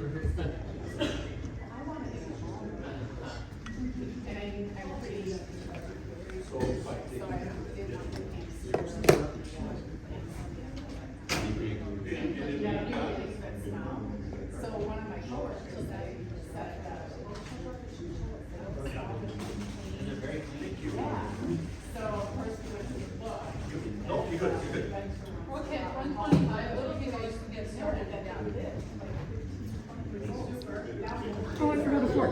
Oh, I forgot a fork.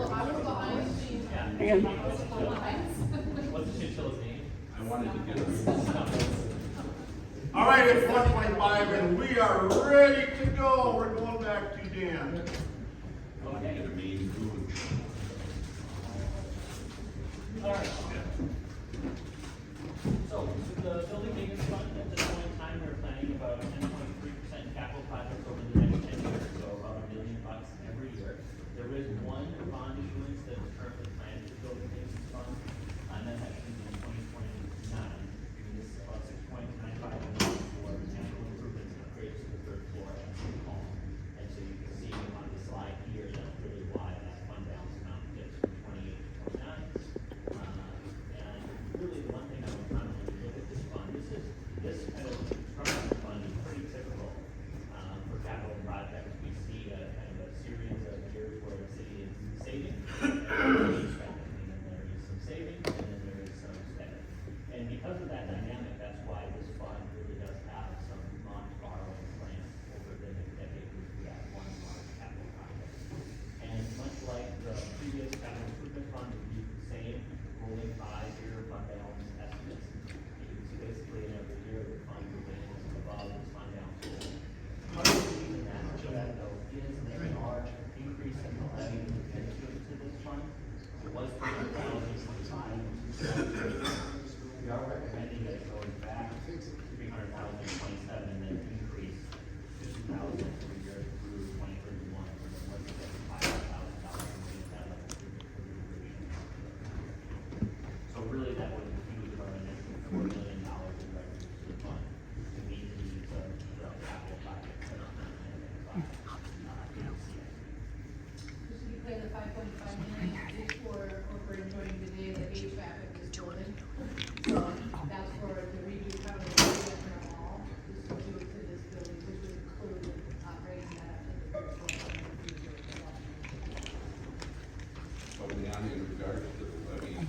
Hang on. What's the chinchilla's name? I wanted to get it. All right, it's 1:25 and we are ready to go. We're going back to Dan. I want to get a main food. All right. So, the building maintenance fund, at this point in time, we're planning about 10.3% capital projects over the next 10 years, so about $1 million every year. There is one bond issuance that is currently planned for the building maintenance fund, and that happens in 2029. And this is about $6.95 million for capital improvements and upgrades to the third floor at City Hall. And so you can see on the slide here, that's really why that fund balance amount gets from 28 to 29. And really, the one thing I would kind of look at this fund, this kind of construction fund is pretty typical for capital projects. We see a kind of a series of years where the city is saving and spending, and then there is some saving, and then there is some spending. And because of that dynamic, that's why this fund really does have some non-borrowing plans over the next decade. We have one large capital project. And much like the previous capital improvement fund, we use the same rolling 5-year fund balance estimates. You can see basically in every year the fund remains above this fund balance goal. Part of the reason that though is there are increase in the levy administered to this fund. It was $300,000 we are recommending that it goes back to $300,027 and then increase to $2,000 per year through 2031. And then once again, $5,000 remains that level for the duration. So really that would include our initial $4 million in revenues to the fund to meet the needs of the capital projects that are currently identified in the CIP. Just to be clear, the 5.5 million is for what we're enjoying today, the HVAC of this building. So that's for the redo cover the hall, this will do it to this building, which would include operating that up to the third floor. But Leon, in regards to the levy, you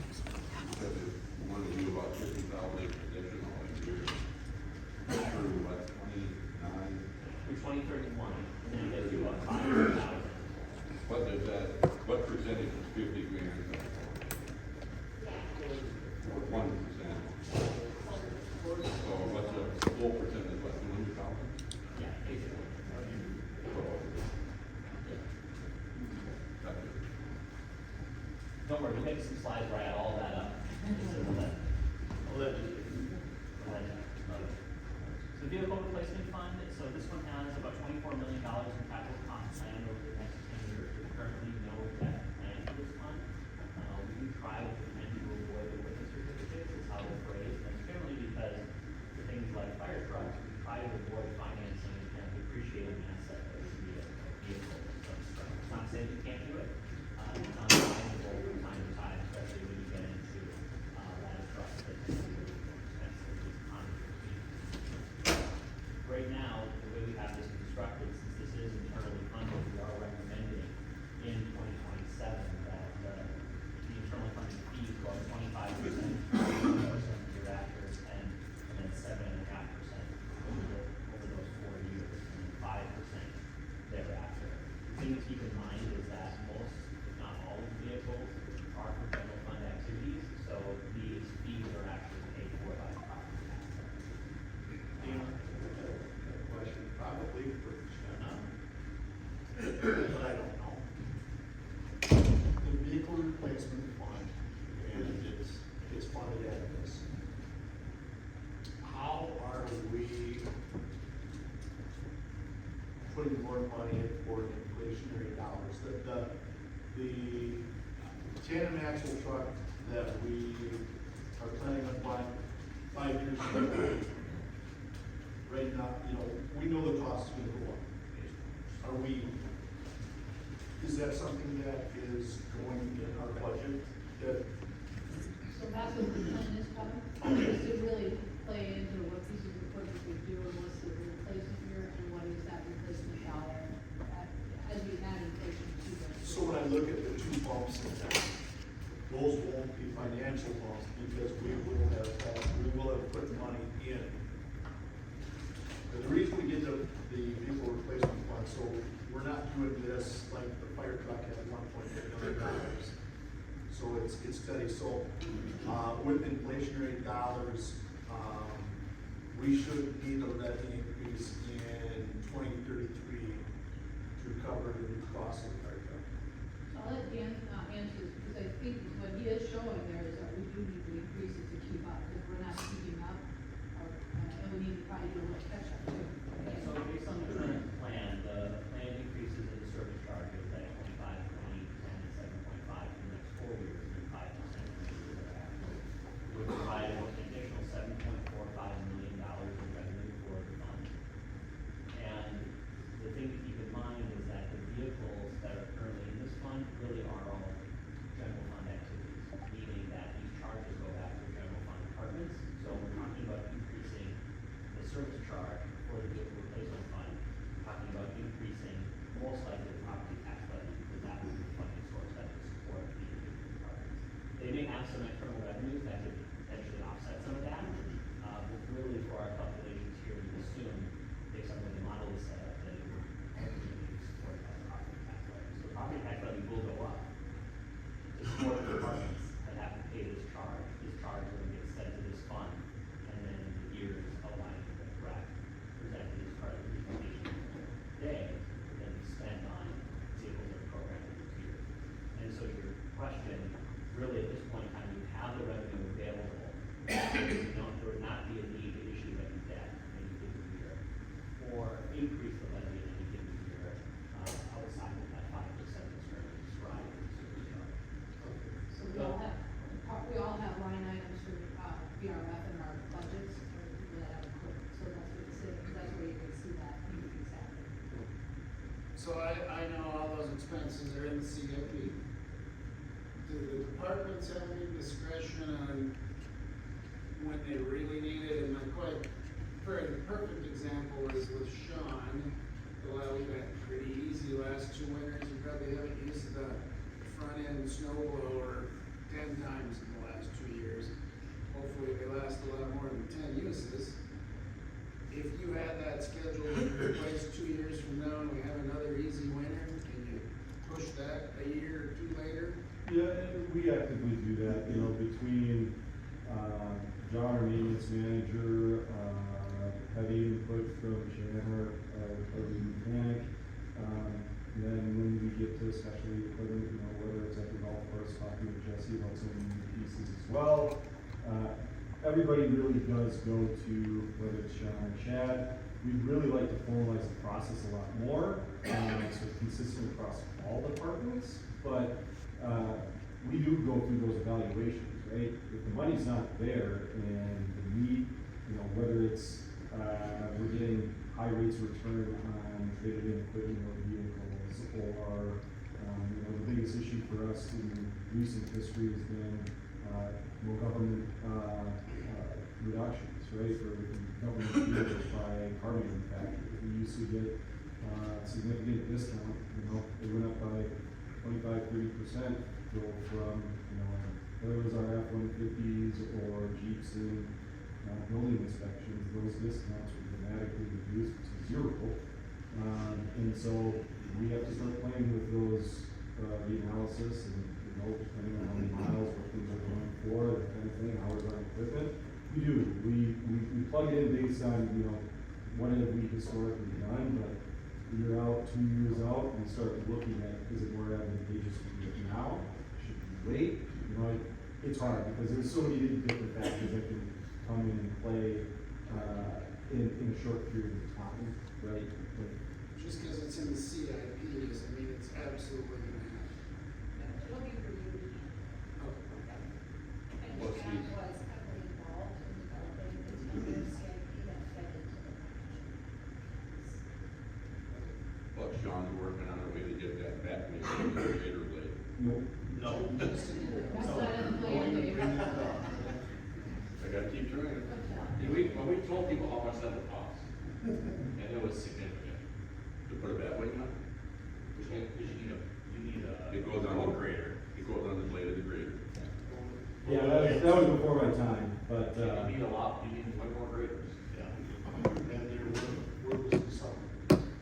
said that you want to do about 50,000 additional a year. Through what, 29? Through 2031, and then it goes to about 500,000. What does that, what percentage is 50 grand? 1%. So what's the full percentage, what, 200,000? Yeah, basically. Don't worry, we'll make some slides where I add all that up. So vehicle replacement fund, so this one has about $24 million in capital cost planned over the next 10 years. There's currently no debt planned for this fund. We do try with the intent to avoid the witness certificates, is how they're phrased, and it's generally because for things like fire trucks, we try to avoid financing and depreciating an asset that would be a vehicle of some sort. It's not saying you can't do it. It's not advisable from time to time, especially when you get into ladder trucks that can be really more expensive, at least on your feet. Right now, the way we have this constructed, since this is internally funded, we are recommending in 2027 that the internal funded fees go up 25%, 20% year after, and then 7.5% over those 4 years, and then 5% thereafter. The thing to keep in mind is that most, if not all of the vehicles are for general fund activities, so these fees are actually paid for by the property tax. Question, probably for but I don't know. The vehicle replacement fund, and it's funded out of this. How are we putting more money in for inflationary dollars? The tandem axle truck that we are planning on buying 5 years from now, right now, we know the cost is gonna go up. Are we that something that is going in our budget? That, So that's what the plan is, Kevin, is to really play into what pieces of equipment we do, and what's the replacement year, and what is that replacement dollar, as we add inflation to them. so when I look at the two bumps in that, those won't be financial bumps because we will have put money in. The reason we did the vehicle replacement fund, so we're not doing this like the fire truck at $1.8 million. So it's steady, so, with inflationary dollars, we should need a levy increase in 2033 to cover the new cost of the fire truck. I'll let Dan, answer this, because I think what he is showing there is that we do need to increase it to keep up, because we're not keeping up, or, and we need to probably do a little catch up too. So based on the current plan, the plan increases in the service charges at 25, 20, 10, and 7.5 for the next 4 years, and 5% for the year thereafter. Would provide an additional $7.45 million in revenue for the fund. And the thing to keep in mind is that the vehicles that are currently in this fund really are all general fund activities, meaning that these charges go back to general fund departments. So we're talking about increasing the service charge for the vehicle replacement fund, talking about increasing most likely the property tax levy, because that would be the funding source that would support the individual departments. They may have some external revenues that could potentially offset some of that, but really for our calculations here, we assume, based on the way the model is set up, that it would ultimately be supported by the property tax levy. So the property tax levy will go up to support the departments that have to pay this charge. This charge will get sent to this fund, and then the years outlined in the graph presented as part of the presentation today, would then be spent on vehicles that are programmed in this year. And so your question, really at this point in time, you have the revenue available. There would not be a need to issue any debt in any given year, or increase the levy in any given year, outside of that 5% that's currently described in the service charge. So we all have line items for, VRF in our budgets, or people that have equipment, so that's what it's, that's where you can see that increase happening. So I know all those expenses are in the CIP. Do the departments have any discretion on when they really need it? And my quite, for a perfect example is with Sean. Well, we've had pretty easy last 2 winters. We probably haven't used the front end snow blower 10 times in the last 2 years. Hopefully they last a lot more than 10 uses. If you had that scheduled to replace 2 years from now and we have another easy winter, can you push that a year or 2 later? Yeah, and we actively do that, you know, between, John, our maintenance manager, heavy input from Shannon, our mechanic. Then when we get to especially equipment, you know, whether it's at the golf course, talking with Jesse about some new pieces as well. Everybody really does go to, whether it's Sean or Chad, we'd really like to formalize the process a lot more, so it's consistent across all departments, but, we do go through those evaluations, right? If the money's not there and the need, you know, whether it's, we're getting high rates of return on traded in equipment or vehicles, or, you know, the biggest issue for us in recent history has been, more government, reductions, right, for government vehicles by car manufacturers. We used to get, significant discount, you know, they went up by 25–30%, go from, you know, whether it was our F-150s or Jeeps in, building inspections, those discounts were dramatically reduced to 0. And so we have to start playing with those, the analysis and, you know, depending on how many miles, what things are going for, that kind of thing, hours on equipment. We do, we plug it in based on, you know, what have we historically done, but you're out 2 years out and start looking at, is it more advantageous to do it now? Should we wait? You know, it's hard because there's so many different factors that can come in and play, in a short period of time, right? But Just because it's in the CIP doesn't mean it's absolutely gonna happen. Looking for you, and What's John the- was heavily involved in developing the tender CIP that fed into the financial. But Sean's working on a way to get that back maybe in the later blade. Nope. No. That's not in the plan, Dave. I gotta keep trying. Well, we told people how much that would cost, and it was significant. To put it that way now, Because you need a. it goes on road the grader. It goes on the blade of the grader. Yeah, that was before my time, but, You need a lot, you need way more graders. Yeah. And there were some.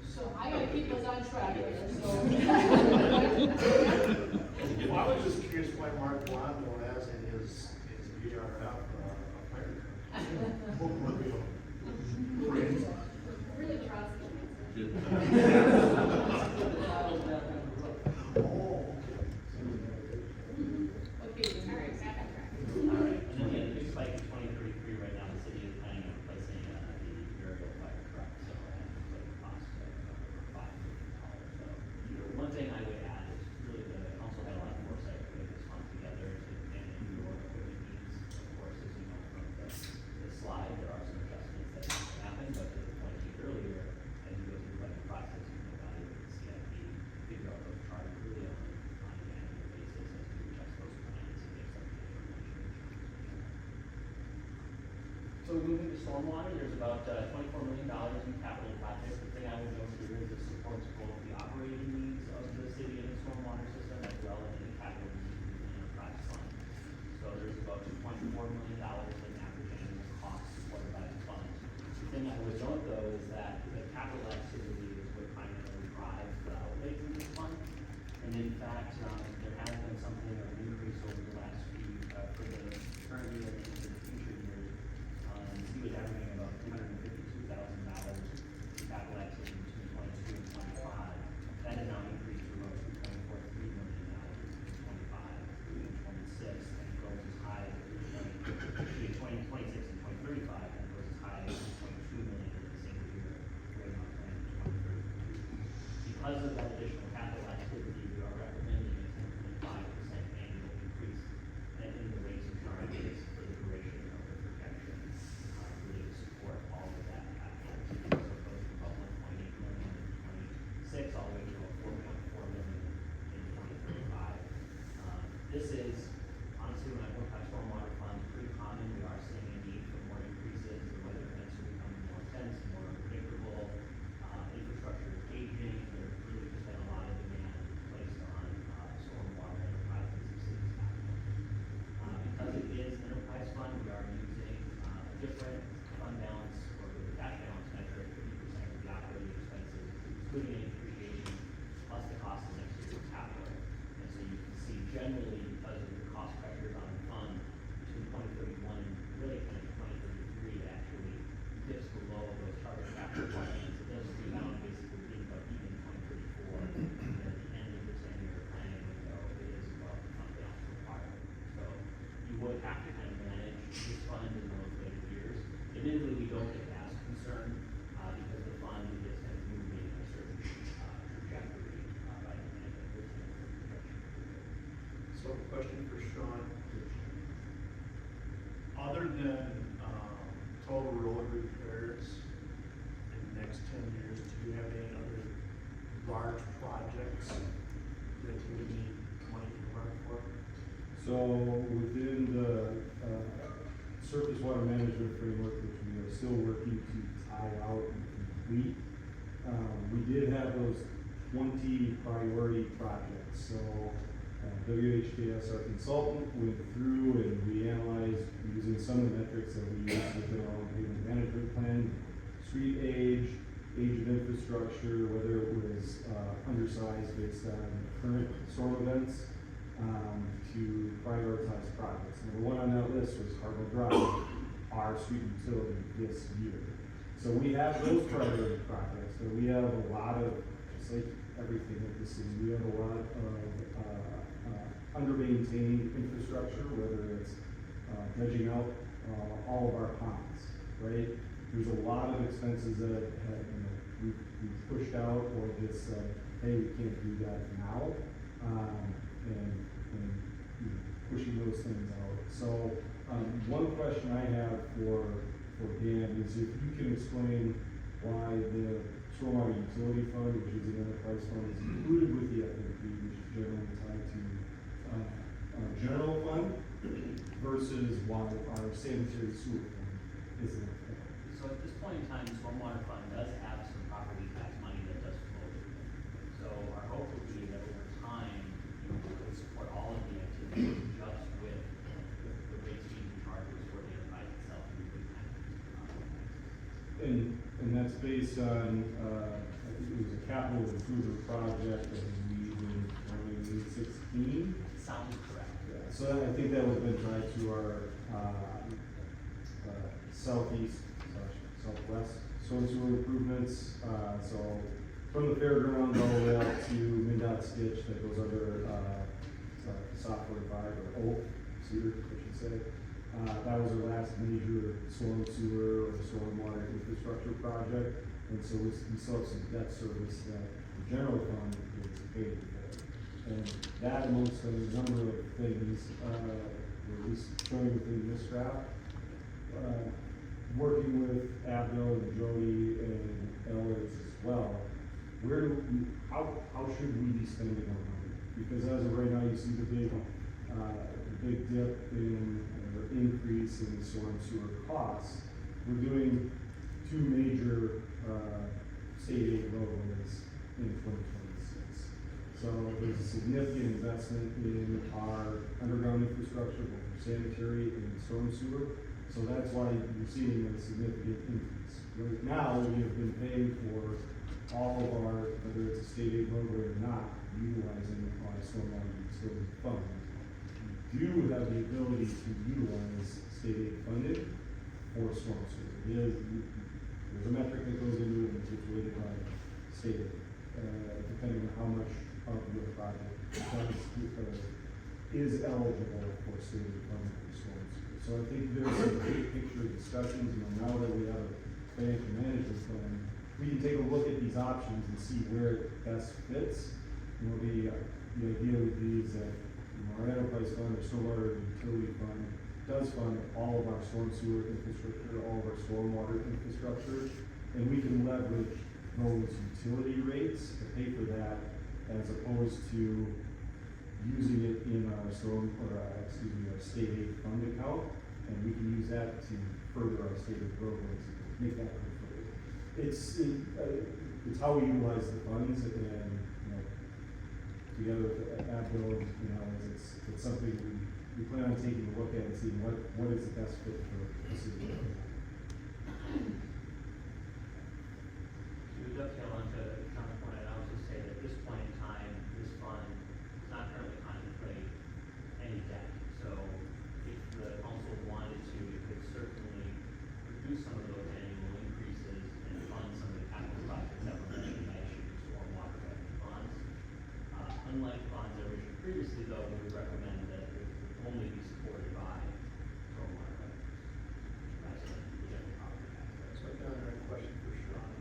So I gotta keep us on track here, so. Well, I was just curious why Mark Blando has in his VRF, a fire truck. Crazy. Really trust him. Did- Oh, Okay, all right, back on track. Alright, and then again, the big spike in 2033, right now, the city is planning on replacing, the aerial fire truck, so that's like a cost of $5 million. So, one thing I would add is really the council had a lot of foresight putting this fund together to manage your equipment needs. Of course, as you know from the slide, there are some adjustments that have to happen, but to the point you made earlier, as you go through the budget process, you can evaluate the CIP, figure out those charges really on an annual basis as we adjust those plans and make some changes. So moving to stormwater, there's about $24 million in capital projects. The thing I would note here is it supports both the operating needs of the city and the stormwater system as well as any capital needs in the enterprise fund. So there's about $2.4 million in average annual costs supported by the fund. The thing I would note though is that the capital activity is what primarily drives the outlays in this fund. And in fact, there has been something of an increase over the last few, for the current year and into the future years. He was averaging about $352,000 in capital activity between 22 and 25. That has now increased to about $2.43 million in 25 and 26, and it goes as high as between 2026 and 2035, and it goes as high as $2.2 million in the same year, going on plan to 2030. Because of that additional capital activity, we are recommending a 10.5% annual increase in the rates of charges for the duration of the projection, really to support all of that capital activity. So it goes from about 1.8 million in 26 all the way to about 4.4 million in 2035. This is, honestly, when I look at stormwater funds, pretty common. We are seeing a need for more increases. The weather events are becoming more intense, more unpredictable. Infrastructure is aging. There's really just been a lot of demand placed on stormwater enterprises and cities capital. Because it is an enterprise fund, we are using a different fund balance or the cash balance metric, 50% of the operating expenses, including any depreciation, plus the cost of next year's capital. And so you can see generally, because of the cost pressures on the fund, between 2031 and really kind of 2033, it actually dips below those target capital plans. It does rebound basically being about even in 2034. And at the end of the 10-year planning window, it is above the fund balance requirement. So you would have to kind of manage this fund in those later years. Admittedly, we don't get as concerned because the fund is kind of moving in a certain trajectory by the end of the 10-year projection. So question for Sean. Other than, total road repairs in the next 10 years, do you have any other large projects that you would need money to run for? So within the surface water management framework, which we are still working to tie out and complete, we did have those 20 priority projects. So WHKS, our consultant, went through and we analyzed using some of the metrics that we use within our own pavement management plan: street age of infrastructure, whether it was undersized based on current storm events, to prioritize projects. Number one on that list was Cardinal Drive, our street utility this year. So we have those priority projects, but we have a lot of, just like everything at the city, we have a lot of under-maintained infrastructure, whether it's dredging out all of our ponds, right? There's a lot of expenses that have, we've pushed out or just said, hey, we can't do that now, and pushing those things out. So one question I have for Dan is if you can explain why the stormwater utility fund, which is an enterprise fund, is included with the FMP, which is generally tied to, our general fund versus while our sanitary sewer fund is in effect. So at this point in time, the stormwater fund does have some property tax money that does flow through it. So our hope would be that over time, you would support all of the activities just with the rates being charged for the enterprise itself, and we would kind of, And that's based on, I think it was a capital improvement project that we did in 2016. sounds correct. Yeah, so I think that would have been tied to our, southwest storm sewer improvements, so from the fairgrounds all the way out to MnDOT's ditch that goes under, South 45 or Oak, Cedar, I should say. That was our last major storm sewer or stormwater infrastructure project, and so we still have some debt service that the general fund is paid for. And that amongst a number of things, at least showing within this draft, working with Abdel and Jody and Ellis as well, how should we be spending our money? Because as of right now, you see the big dip in, or increase in storm sewer costs. We're doing two major, state aid roadways in 2026. So there's a significant investment in our underground infrastructure, both for sanitary and storm sewer. So that's why you're seeing a significant increase. Right now, we have been paying for all of our, whether it's a state aid roadway or not, utilizing our stormwater utility fund. We do have the ability to utilize state aid funding for storm sewer. There's a metric that goes into it, and it's weighted by state aid, depending on how much of your project is eligible for state aid funding for storm sewer. So I think there's some big picture discussions, now that we have a financial management plan, we can take a look at these options and see where it best fits. The idea would be is that, our enterprise fund, our stormwater utility fund, does fund all of our storm sewer infrastructure, all of our stormwater infrastructure, and we can leverage those utility rates to pay for that, as opposed to using it in our our state aid fund account, and we can use that to further our state aid programs, make that go further. It's how we utilize the funds, and, together with Abdel, it's something we plan on taking a look at and seeing what is the best fit for the city. To dovetail onto John's point, I'd also say that at this point in time, this fund does not currently contemplate any debt. So if the council wanted to, it could certainly reduce some of those annual increases and fund some of the capital projects that were mentioned by issuing stormwater revenue bonds. Unlike bonds that were issued previously, though, we would recommend that it would only be supported by stormwater revenues, rather than projected property tax. So I've got another question for Sean.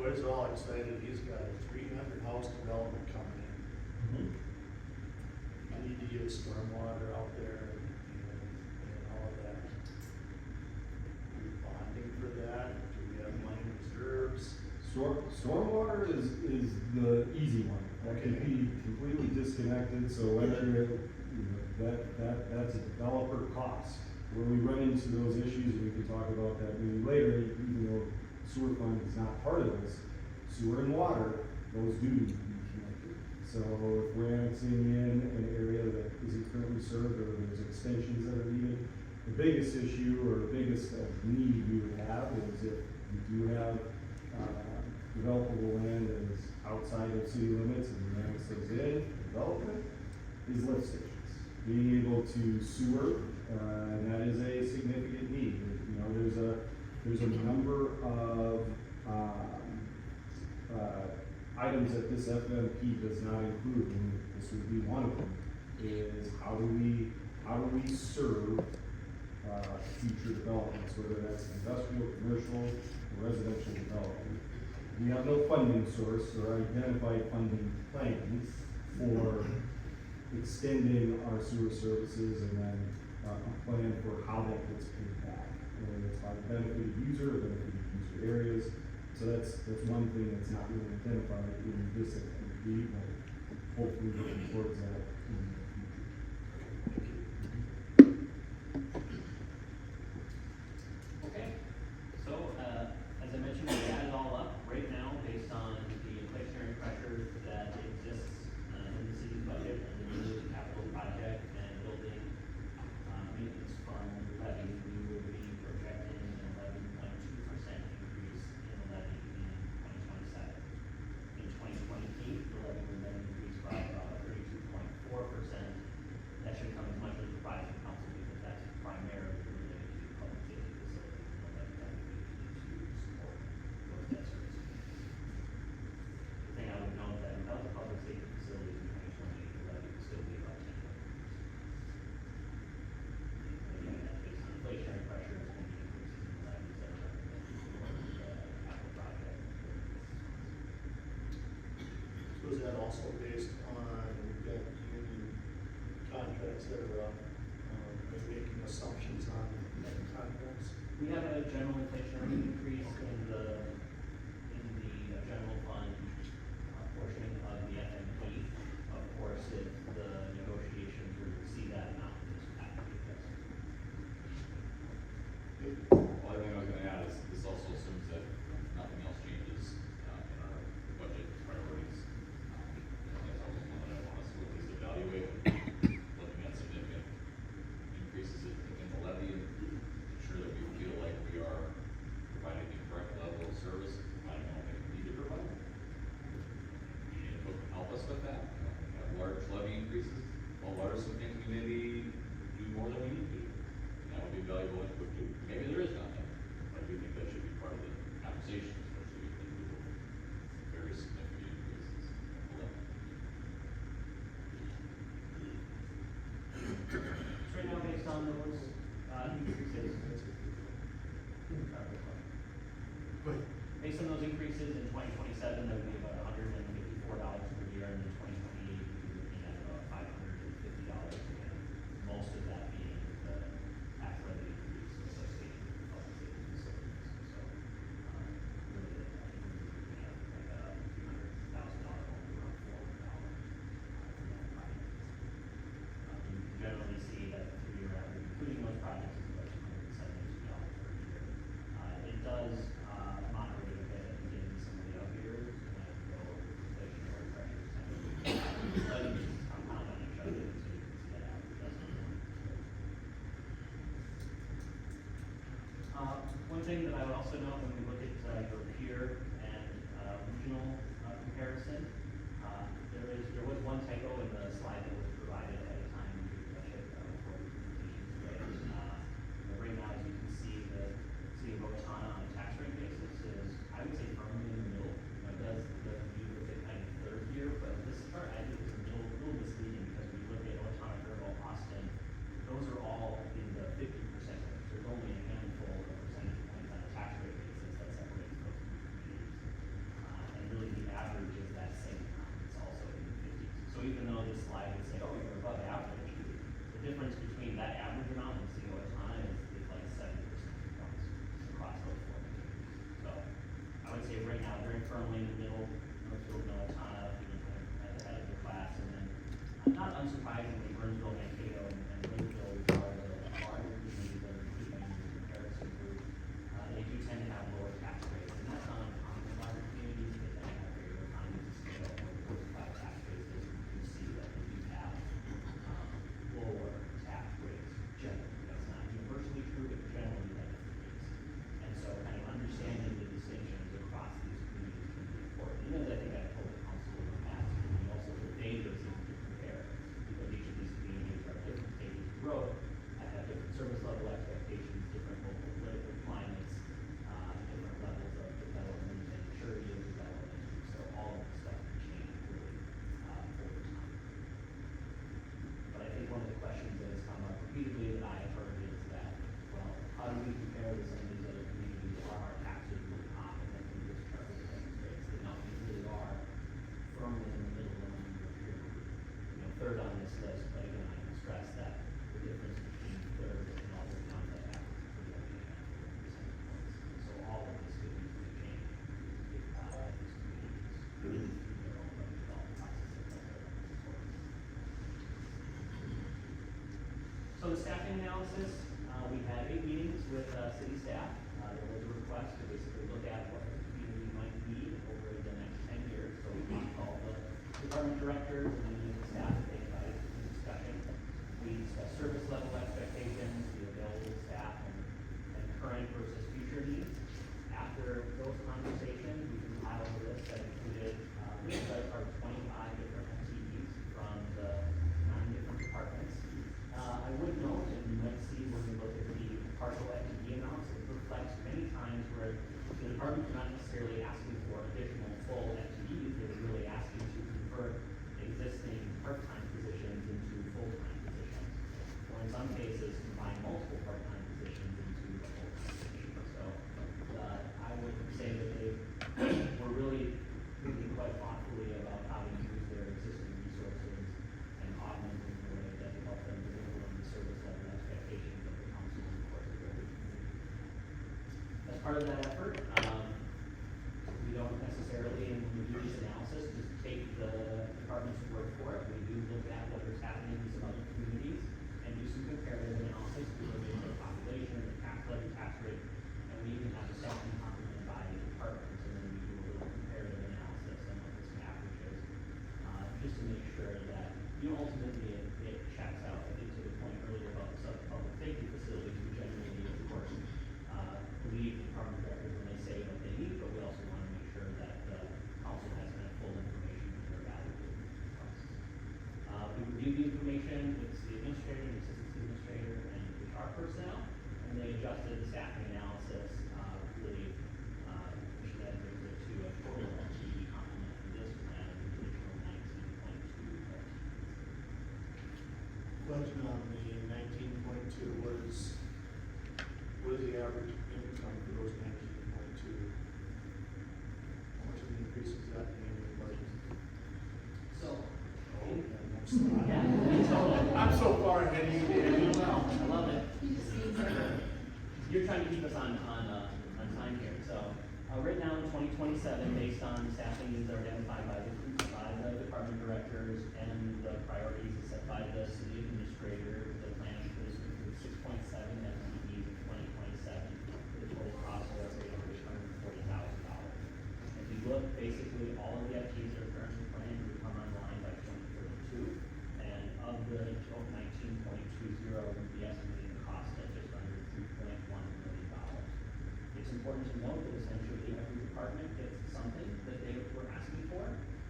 What is all excited, he's got a 300 house development coming in. I need to get stormwater out there and all of that. Are we bonding for that? Do we have money in reserves? Stormwater is the easy one. That can be completely disconnected, so whether that's a developer cost. Where we run into those issues, we can talk about that maybe later, even though sewer fund is not part of this. Sewer and water, those do need to be connected. So if we're annexing in an area that isn't currently served, or there's extensions that are needed, the biggest issue or biggest need we would have is if we do have developable land that is outside of city limits and we annex those in, development, is lift stations. Being able to sewer, and that is a significant need. There's a number of items that this FMP does not include, and this would be one of them, is how do we serve future developments, whether that's industrial, commercial, or residential development. We have no funding source or identified funding plans for extending our sewer services, and then a plan for how that gets paid back, whether it's by benefited user or benefited user areas. So that's one thing that's not really identified in this activity, but hopefully looking towards that in the future. Okay, so, as I mentioned, we add it all up right now based on the inflationary pressure that exists, in the city's budget and the village capital project and building, maintenance fund levy. We will be projecting an 11.2% increase in the levy in 2027. In 2028, the levy will then increase by about 32.4%. That should come as much as a surprise to council because that's primarily related to public safety facilities and the levy that we need to support those debt service. The thing I would note that without the public safety facilities in 2028, the levy would still be about 10 million. Again, that's based on inflationary pressures and the increases in the levies that are recommended for the capital project. So is that also based on, we've got union contracts that are up, are you making assumptions on contracts? We have a general inflationary increase in the general fund portion of the FMP. Of course, if the negotiations were to exceed that amount, this would have to be adjusted. Well, I think I was gonna add is, this also assumes that nothing else changes, in our budget priorities. That's always one that I want us to at least evaluate, looking at significant increases in the levy and ensure that we feel like we are providing the correct level of service, providing all that we need to provide. And who can help us with that? We have large levy increases, well, what are some things we maybe do more than we need to do? That would be valuable input too. Maybe there is nothing, but I do think that should be part of the conversation, especially if we do very significant increases in the levy. So right now, based on those, increases. Based on those increases in 2027, that would be about $154 per year, and in 2028, we'd be looking at about $550 again. Most of that being the tax levy increase associated with the public safety facilities. So, really, I think we're looking at like a $300,000 only around $400 for that project. You can generally see that the 3-year average, including those projects, is about $272 per year. It does moderate a bit at the beginning of some of the out years, and then go inflationary pressures tend to compound on each other, so you can see that average doesn't really. One thing that I would also note when we look at your peer and regional comparison, there was one typo in the slide that was provided ahead of time to catch it before the presentation today. Right now, as you can see, the city of Owatonna on a tax rate basis is, I would say, firmly in the middle. It does view with it kind of third here, but this chart I think is a little misleading because when you look at Owatonna, Fairville, Austin, those are all in the 50% range. There's only a handful of percentage points on a tax rate basis that separates those two communities. And really the average is that same amount, it's also in the 50s. So even though this slide would say, oh, you're above average, the difference between that average amount and city of Owatonna is like 70% points across those 4 communities. So I would say right now, very firmly in the middle, Northfield and Owatonna, you know, kind of at the head of the class, and then not unsurprisingly, Burnsville, Mankato, and Lakeville, which are the larger communities that are included in this comparison group, they do tend to have lower tax rates, and that's not uncommon in larger communities. They tend to have greater economies of scale, more diversified tax bases. You can see that they do have lower tax rates generally. That's not universally true, but generally that is the case. And so kind of understanding the distinctions across these communities can be important. And as I think I've told the council in the past, and also the data is easy to compare because each of these analysis, we had 8 meetings with, city staff. There was a request to basically look at what the community might need over the next 10 years. So we talked to all the department directors and any of the staff that they invited to the discussion. We discussed service level expectations, the available staff, and current versus future needs. After those conversations, we compiled a list that included, our 25 different FTEs from the 9 different departments. I would note, and you might see when we look at the partial FTE amounts, it reflects many times where the departments are not necessarily asking for additional full FTEs, they're really asking to convert existing part-time positions into full-time positions. Or in some cases, combine multiple part-time positions into a full-time position. So, I would say that they were really thinking quite thoughtfully about how to use their existing resources and augment in a way that will help them deliver on the service level expectations of the council and of course of their community. As part of that effort, we don't necessarily, and when we do this analysis, just take the department's word for it. We do look at what is happening in some other communities and do some comparative analysis. We look at the population, the tax levy, tax rate, and we even have the staffing complement by departments, and then we do a little comparative analysis and look at some averages, just to make sure that, ultimately it checks out. I think to the point earlier about the public safety facilities, we generally, of course, believe the department directors when they say what they need, but we also want to make sure that the council has kind of full information when they're evaluating the costs. We reviewed the information with the city administrator, the assistant city administrator, and HR personnel, and they adjusted the staffing analysis, really, which led to a total FTE complement for this plan of an additional 19.2 FTEs. Question on the 19.2 was, what is the average income for those 19.2? How much of the increase is that in the annual budget? So, Oh, yeah, next slide. yeah, I'm so far ahead of you, Dan. well, I love it. He just needs it. You're trying to keep us on time here, so, right now in 2027, based on staffing needs are identified by the department directors and the priorities set by the city administrator, the plan shows 6.7 FTEs in 2027, with a total cost of $840,000. If you look, basically, all of the FTEs that are currently planned to come online by 2032, and of the 19.20, we'd be estimating the cost at just under $3.1 million. It's important to note that essentially every department gets something that they were asking for,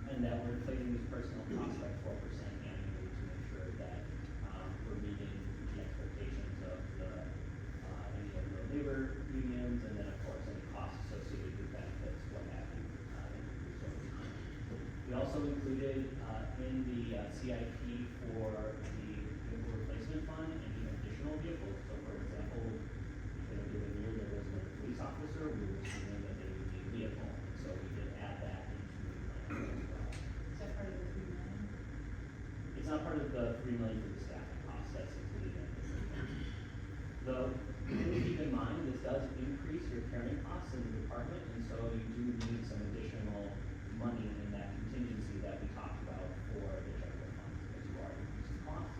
and that we're inflating these personnel costs by 4% annually to make sure that, we're meeting the expectations of any of the labor unions, and then of course any costs associated with benefits, what have you, increase over time. We also included, in the CIP for the vehicle replacement fund, any additional vehicles. So for example, in a given year, there was another police officer, we were assuming that they would need a vehicle, and so we did add that into the plan as well. Is that part of the 3 million? It's not part of the 3 million for the staffing cost, that's included in this. Though, keep in mind, this does increase your carrying costs in the department, and so you do need some additional money in that contingency that we talked about for the general fund, because you are increasing costs,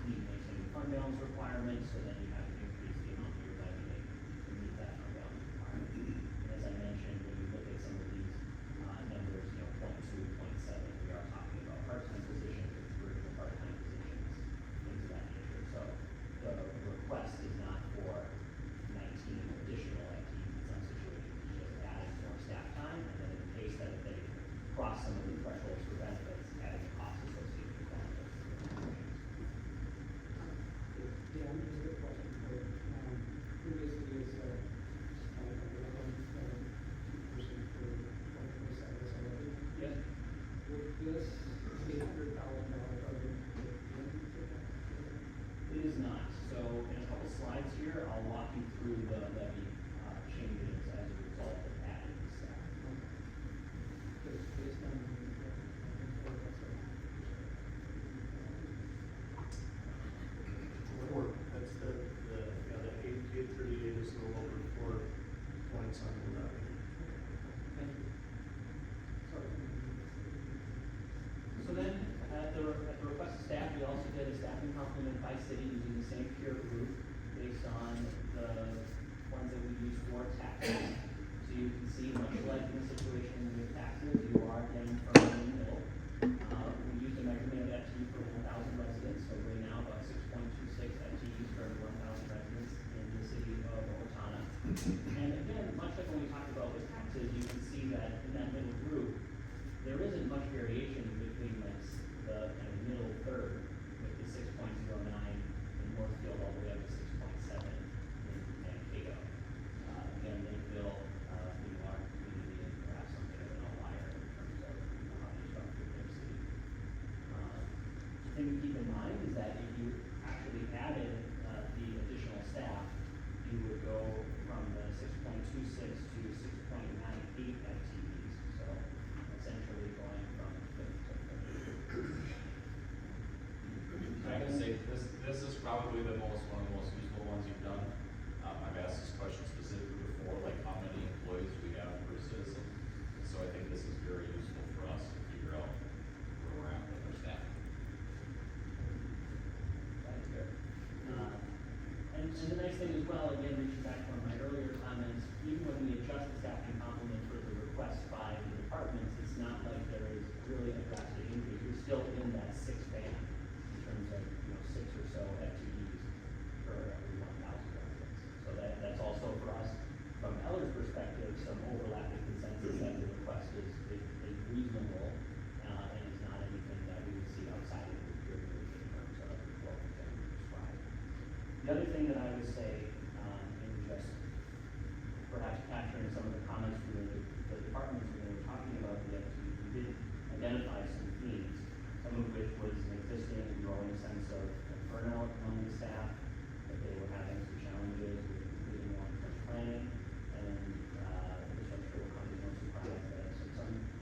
you maintain the fund balance requirements, so then you have to increase the amount you're levying to meet that fund balance requirement. And as I mentioned, when you look at some of these, numbers, 0.2, 0.7, we are talking about part-time positions, virtual part-time positions, things of that nature. So the request is not for 19 additional FTEs in some situations, it's just adding more staff time, and then in the case that if they cross some of the thresholds for benefits, adding the costs associated with benefits. Yeah, just a quick question for you. Previously, it's, kind of like 2% for 2027, is already. Yes. Would this $800,000 target fit into that? It is not. So in a couple slides here, I'll walk you through the levy changes as a result of adding the staff. Just based on the forecast of 4, that's the 838 is a little over 4 points on the levy. Thank you. Sorry. So then, at the request of staff, we also did a staffing complement by city using the same peer group based on the ones that we use for taxes. So you can see, much like in the situation with taxes, you are getting from in the middle. We use the measurement of FTE per 1,000 residents, so right now about 6.26 FTEs for every 1,000 residents in the city of Owatonna. And again, much like when we talked about with taxes, you can see that in that middle group, there isn't much variation between like the kind of middle third with the 6.09 in Northfield all the way up to 6.7 in Mankato. Again, Lakeville, our community is perhaps something of an outlier in terms of how they structure their city. The thing to keep in mind is that if you actually added the additional staff, you would go from the 6.26 to 6.98 FTEs. So essentially going from fifth to third. I can say, this is probably one of the most useful ones you've done. I've asked this question specifically before, like how many employees we have per citizen. So I think this is very useful for us to figure out where we're at with our staff. That's good. And the nice thing as well, again, reaching back to one of my earlier comments, even when we adjust the staffing complement for the request by the departments, it's not like there is really a drastic increase. We're still in that 6 band in terms of, 6 or so FTEs for every 1,000 residents. So that's also for us, from Eller's perspective, some overlapping consensus that the request is reasonable, and is not anything that we would see outside of the peer group in terms of what we can prescribe. The other thing that I would say, in just perhaps capturing some of the comments from the departments when they were talking about the FTE, we did identify some themes, some of which was an existing growing sense of burnout among the staff, that they were having some challenges with completing long-term planning, and which I'm sure will come as no surprise that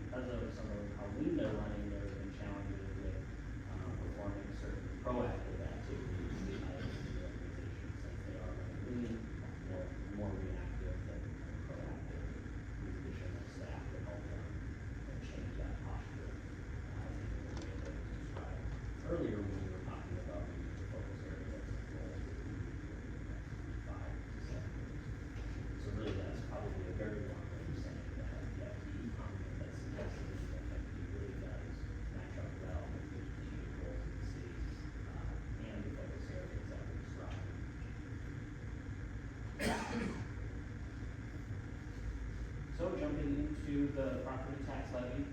because of some of how lean they're running, there have been challenges with performing certain proactive activities inside of the organization, since they are running lean, more reactive than proactive. With additional staff to help them change that posture, in the way that was described earlier when we were talking about the focus areas and goals for the next 5 to 7 years. So really, that's probably a very long way of saying that the FTE complement that's suggested in the FTE really does match up well with the strategic goals of the cities, and the focus areas that we described. So jumping into the property tax levy,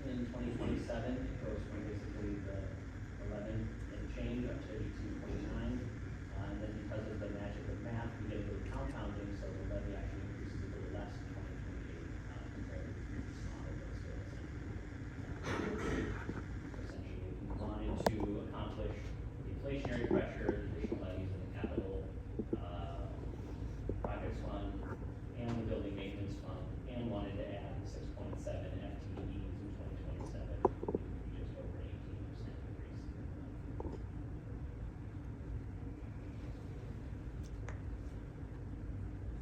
in 2027, it goes from basically the 11 and change up to 18.9. And then because of the magic of math, we get a little compounding, so the levy actually increases a little less in 2028, compared to the previous model, but still essentially, if we wanted to accomplish the inflationary pressure, the additional levies in the capital projects fund, and the building maintenance fund, and wanted to add the 6.7 FTEs in 2027, it would be just over 18% increase.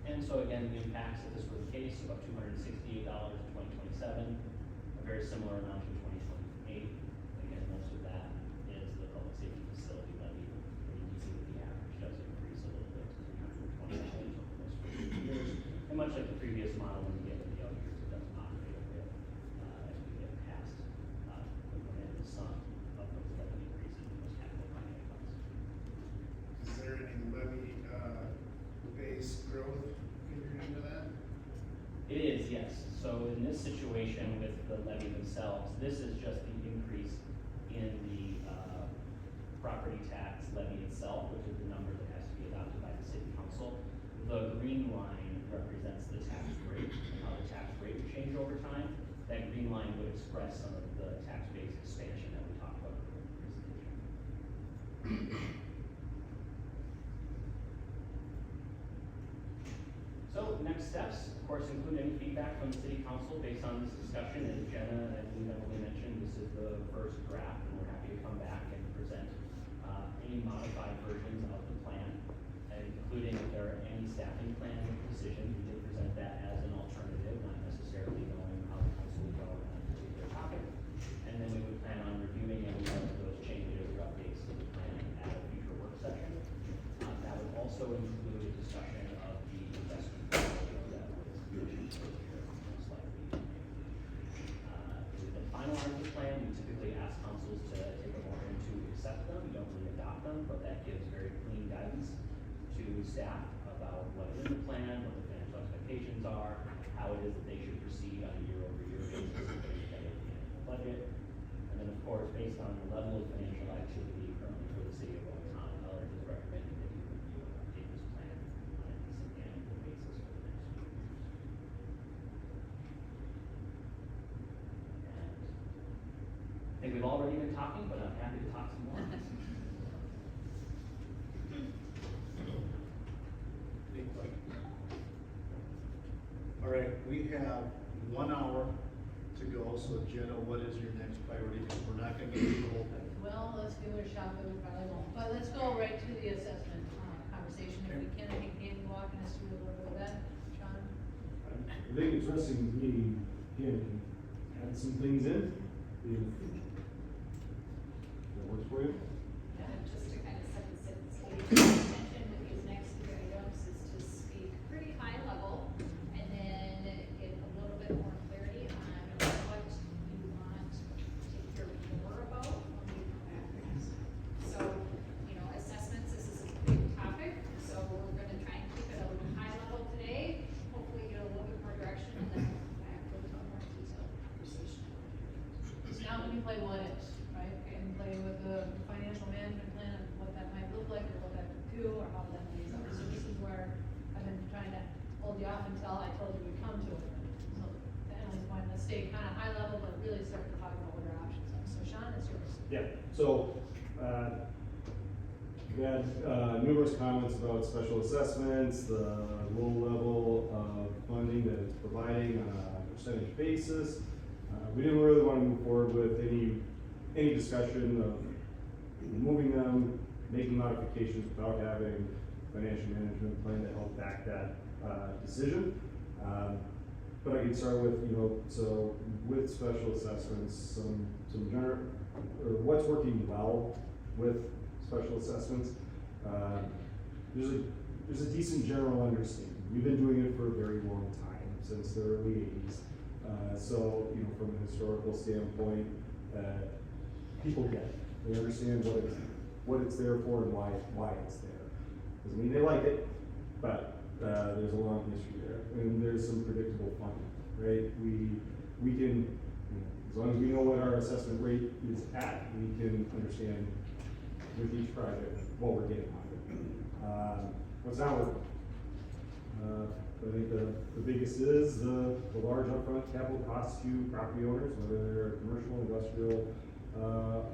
And so again, the impacts, if this were the case, about $268 in 2027, a very similar amount in 2028. Again, most of that is the public safety facility levy. And you can see that the average does increase a little bit to $320 over those 15 years. And much like the previous model, when you get to the out years, it does not fade a bit as we get past the limited sum of those levy increases and those capital planning funds. Is there any levy, base growth figured into that? It is, yes. So in this situation with the levy themselves, this is just the increase in the property tax levy itself, which is the number that has to be adopted by the city council. The green line represents the tax rate and how the tax rate would change over time. That green line would express some of the tax base expansion that we talked about in the presentation. So next steps, of course, include any feedback from the city council based on this discussion. As Jenna and Emily mentioned, this is the first draft, and we're happy to come back and present any modified versions of the plan, including if there are any staffing plan decisions. We did present that as an alternative, not necessarily knowing how the council would go on that particular topic. And then we would plan on reviewing any of those changes or updates to the plan at a future work session. That typically ask councils to take a moment to accept them, you don't really adopt them, but that gives very clean guidance to staff about what is in the plan, what the financial expectations are, how it is that they should proceed on a year-over-year basis, if they're together the annual budget. And then, of course, based on the level of financial activity currently for the city of Old Town, Ellard is recommending that you review and update this plan on at least an annual basis for the next few years. I think we've already been talking, but I'm happy to talk some more. Big question. All right, we have 1 hour to go, so Jenna, what is your next priority? Because we're not gonna get through the whole thing. Well, let's give it a shot, but we probably won't. But let's go right to the assessment, conversation, if we can. I think Danny walking us through a little bit of that. Sean? I think it's interesting meeting him, add some things in, if that works for you. Yeah, just to kind of set the stage, the intention with these next two items is to speak pretty high level and then get a little bit more clarity on what you want to hear more about when we come back next. So, assessments, this is a big topic, so we're gonna try and keep it a little high level today, hopefully get a little bit more direction and then come back with a more detailed conversation. Now we can play what ifs, right? We can play with the financial management plan and what that might look like, or what that could do, or how that lays out. So this is where I've been trying to hold you off until I told you we'd come to it. So to Emily's point, let's stay kind of high level, but really start to talk about what our options are. So Sean, it's yours. Yeah, so, we had, numerous comments about special assessments, the low level of funding that it's providing on a percentage basis. We didn't really want to move forward with any discussion of removing them, making modifications without having financial management plan to help back that, decision. But I can start with, so with special assessments, some general, or what's working well with special assessments. There's a decent general understanding. We've been doing it for a very long time, since the early 80s. So, from a historical standpoint, people get it. They understand what it's there for and why it's there. Doesn't mean they like it, but there's a long history there, and there's some predictable funding, right? We can, as long as we know what our assessment rate is at, we can understand with each project what we're getting on it. What's not working? I think the biggest is the large upfront capital costs to property owners, whether they're commercial, industrial,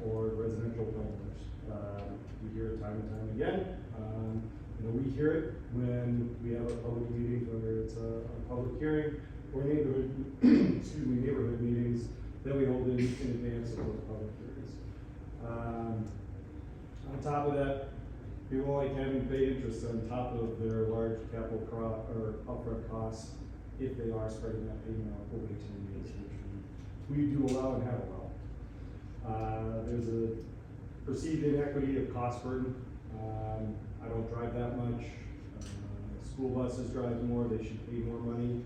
or residential homeowners. We hear it time and time again. We hear it when we have a public meeting, whether it's a public hearing or neighborhood, neighborhood meetings that we hold in advance of those public hearings. On top of that, people like having paid interest on top of their large capital or upfront costs if they are spreading that payment out over 10 years, which we do allow and have allowed. There's a perceived inequity of cost burden. I don't drive that much. School buses drive more, they should pay more money.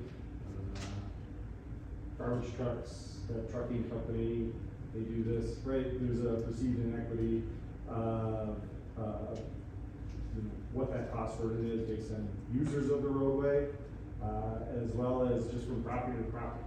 Garbage trucks, that trucking company, they do this, right? There's a perceived inequity of what that cost burden is based on users of the roadway, as well as just from property to property,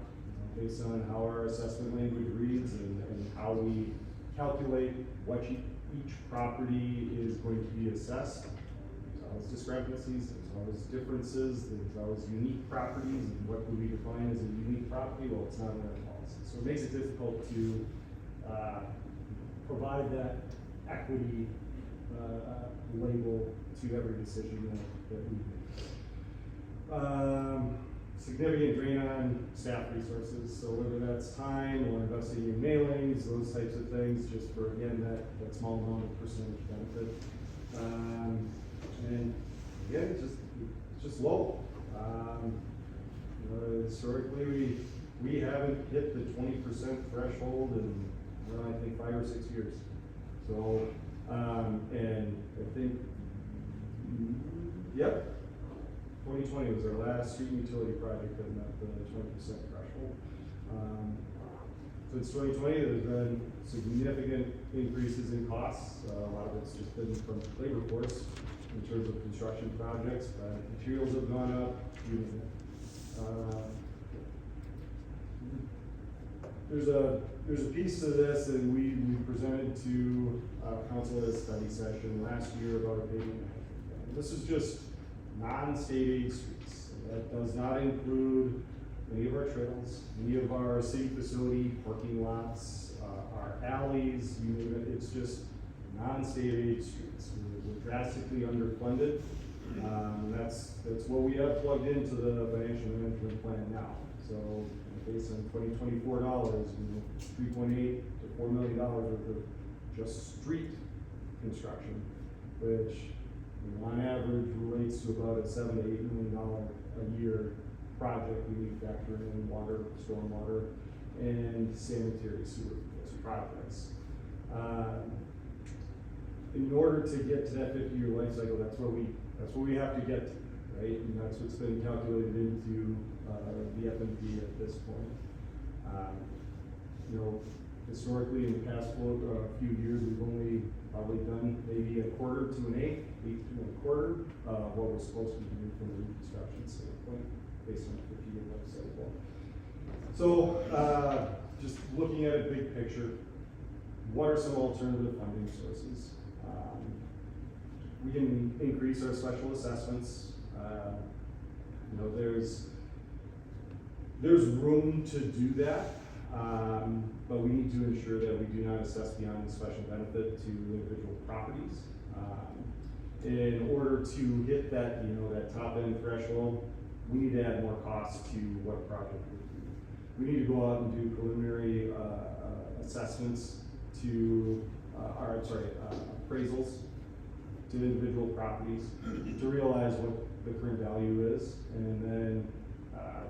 based on how our assessment language reads and how we calculate what each property is going to be assessed. There's always discrepancies, there's always differences, there's always unique properties, and what would we define as a unique property? Well, it's not in our policy. So it makes it difficult to provide that equity label to every decision that we make. Significant drain on staff resources, so whether that's time or investing in mailings, those types of things, just for, again, that small amount of percentage benefit. And again, it's just low. Historically, we haven't hit the 20% threshold in, I think 5 or 6 years. So, and I think, yep, 2020 was our last street utility project that met the 20% threshold. since 2020, there's been significant increases in costs. A lot of it's just been from labor force in terms of construction projects, but materials have gone up. You name it. There's a piece to this that we presented to council at a study session last year about our pavement management plan. This is just non-state aid streets. That does not include any of our trails, any of our city facility parking lots, our alleys, you name it. It's just non-state aid streets. We're drastically underfunded. That's what we have plugged into the financial management plan now. So based on 2024 dollars, $3.8 to $4 million worth of just street construction, which on average relates to about a $7 to $8 million a year project. We need to factor in water, stormwater, and sanitary sewer projects. In order to get to that 50-year life cycle, that's what we have to get to, right? And that's what's been calculated into the FMP at this point. Historically, in the past few years, we've only probably done maybe a quarter to an eighth to a quarter of what we're supposed to be doing from a reconstruction standpoint, based on the 50-year life cycle. So, just looking at it big picture, what are some alternative funding sources? We can increase our special assessments. There's room to do that, but we need to ensure that we do not assess beyond the special benefit to individual properties. In order to hit that, that top end threshold, we need to add more cost to what a project would be. We need to go out and do preliminary assessments to, appraisals to individual properties to realize what the current value is, and then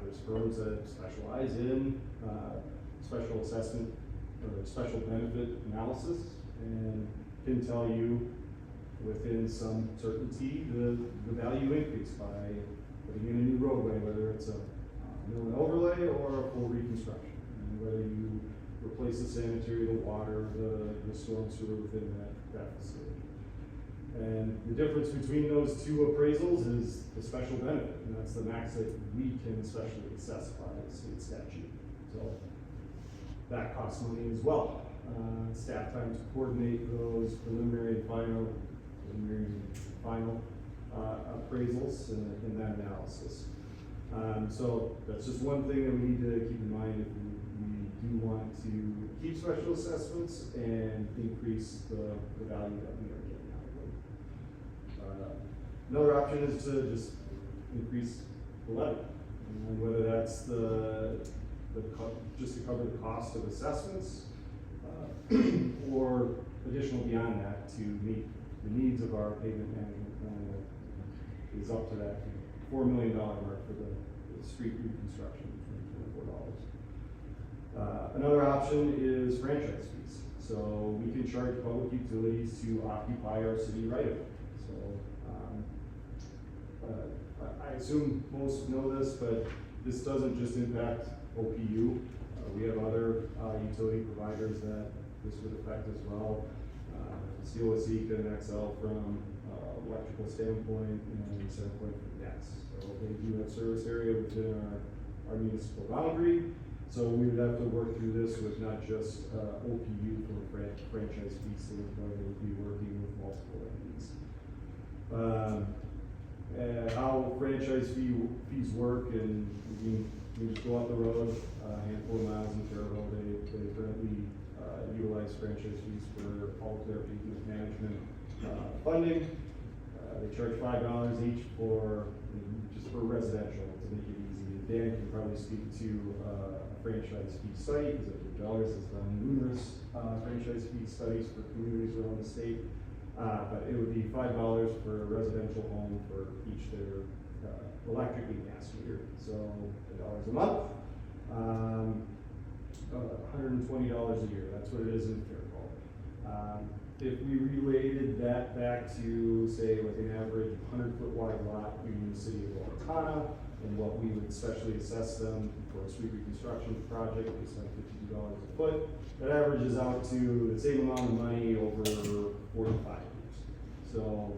there's firms that specialize in special assessment or special benefit analysis and can tell you within some certainty the value increase by putting in a new roadway, whether it's a mill and overlay or a full reconstruction, and whether you replace the sanitary, the water, the storm sewer within that facility. And the difference between those two appraisals is the special benefit, and that's the max that we can specially assess by the state statute. So that costs money as well. Staff time to coordinate those preliminary and final appraisals in that analysis. So that's just one thing that we need to keep in mind if we do want to keep special assessments and increase the value that we are getting out of them. Another option is to just increase the levy, and whether that's just to cover the cost of assessments or additional beyond that to meet the needs of our pavement management plan that is up to that $4 million mark for the street reconstruction for $24. Another option is franchise fees. So we can charge public utilities to occupy our city right of way. So I assume most know this, but this doesn't just impact OPU. We have other utility providers that this would affect as well. COSE and XL from electrical standpoint and standpoint from gas. So they do have service area within our municipal boundary. So we would have to work through this with not just OPU from a franchise fee standpoint, we would be working with multiple entities. How franchise fees work, and you just go up the road, a handful of miles in Terrebonne, they currently utilize franchise fees for all of their pavement management funding. They charge $5 each just for residential to make it easy. Dan can probably speak to a franchise fee study, because ADJOURN has done numerous franchise fee studies for communities around the state. But it would be $5 for a residential home for each their electric and gas meter. So $1 a month, $120 a year. That's what it is in Terrebonne. If we related that back to, say, like an average 100-foot wide lot in the city of Owatonna, and what we would specially assess them for a street reconstruction project based on $52 a foot. That averages out to the same amount of money over 45 years. So,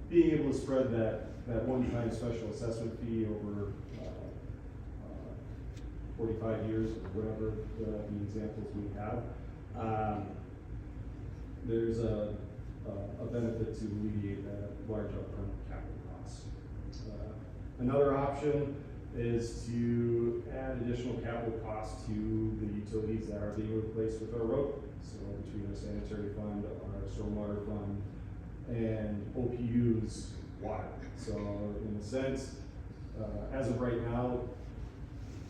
being able to spread that one-time special assessment fee over 45 years or whatever the examples we have, there's a benefit to alleviate that large upfront capital costs. Another option is to add additional capital costs to the utilities that are being replaced with our road. So between our sanitary fund, our stormwater fund, and OPU's water. So in a sense, as of right now,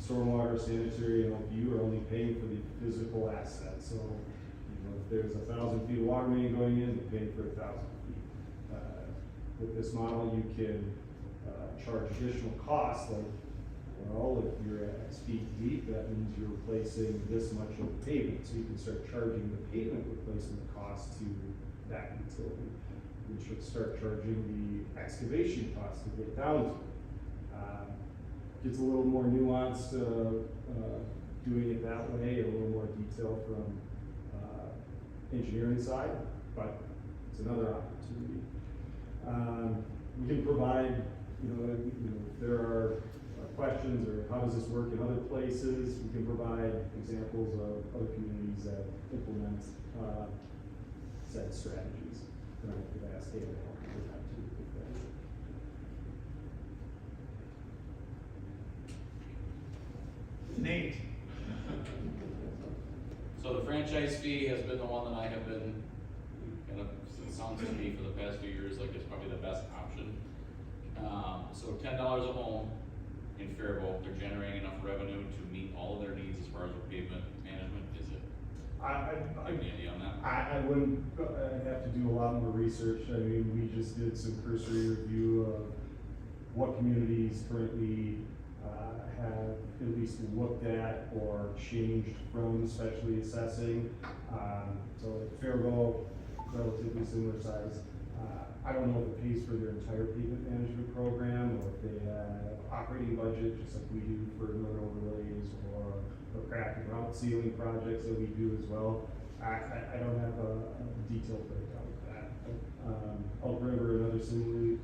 stormwater, sanitary, and OPU are only paying for the physical assets. So, if there's 1,000 feet of water main going in, they're paying for 1,000 feet. With this model, you can charge additional costs, like, well, if you're at X feet deep, that means you're replacing this much of the pavement. So you can start charging the pavement replacement cost to that utility. You should start charging the excavation costs to get down to it. Gets a little more nuanced doing it that way, a little more detail from engineering side, but it's another opportunity. We can provide, if there are questions or how does this work in other places, we can provide examples of other communities that implement said strategies. And I could ask David to help with that too. Nate. So the franchise fee has been the one that I have been, kind of, it sounds to me for the past few years like it's probably the best option. So $10 a home in Faribault, they're generating enough revenue to meet all of their needs as far as pavement management, is it? Give me an idea on that. I wouldn't, I'd have to do a lot more research. I mean, we just did some cursory review of what communities currently have at least looked at or changed from specially assessing. So like Faribault, relatively similar size. I don't know if it pays for their entire pavement management program or if they have operating budget, just like we do for road overlays or crack and route sealing projects that we do as well. I don't have a detailed breakdown of that. Elk River, another similarly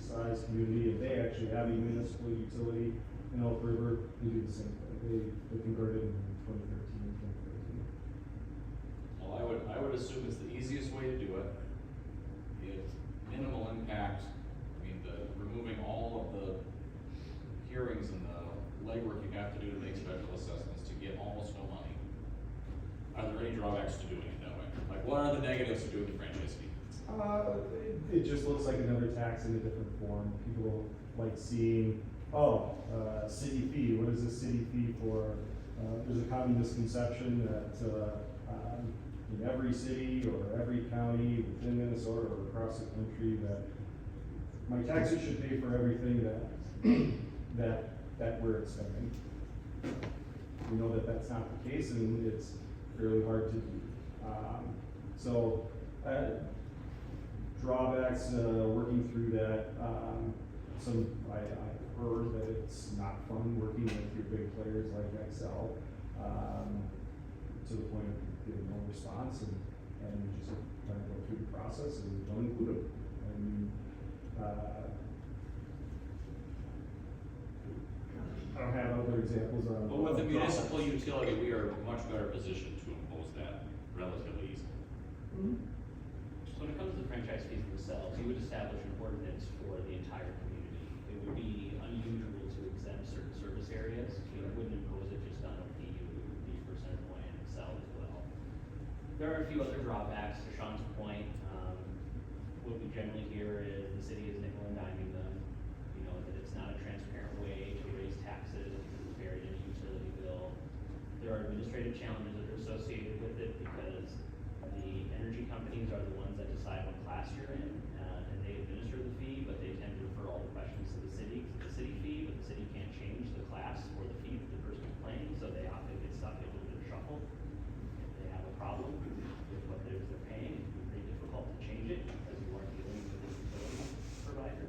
sized community, and they actually have a municipal utility in Elk River. They do the same thing. They converted in 2013, 2013. Well, I would assume it's the easiest way to do it. It's minimal impact. I mean, removing all of the hearings and the legwork you have to do to make special assessments to get almost no money. Are there any drawbacks to doing it that way? Like, what are the negatives to doing the franchise fee? It just looks like another tax in a different form. People like seeing, city fee. What is a city fee for? There's a common misconception that in every city or every county within Minnesota or across the country that my taxes should pay for everything that we're expending. We know that that's not the case, and it's fairly hard to do. Drawbacks, working through that, I heard that it's not fun working with your big players like Excel, to the point of getting no response, and you just kind of go through the process and don't include them. I don't have other examples on. But with the municipal utility, we are much better positioned to impose that relatively easily. So when it comes to the franchise fees themselves, you would establish an ordinance for the entire community. It would be unusual to exempt certain service areas. You wouldn't impose it just on OPU, it would be for Centerpoint and Excel as well. There are a few other drawbacks to Sean's point. What we generally hear is the city is nickel and diming them. That it's not a transparent way to raise taxes because it's buried in a utility bill. There are administrative challenges that are associated with it because the energy companies are the ones that decide what class you're in, and they administer the fee, but they tend to refer all the questions to the city, because it's a city fee, but the city can't change the class or the fee that the person is paying, so they often get stuck in a little bit of shuffle. If they have a problem with what it is they're paying, it's pretty difficult to change it because you aren't dealing with the utility provider.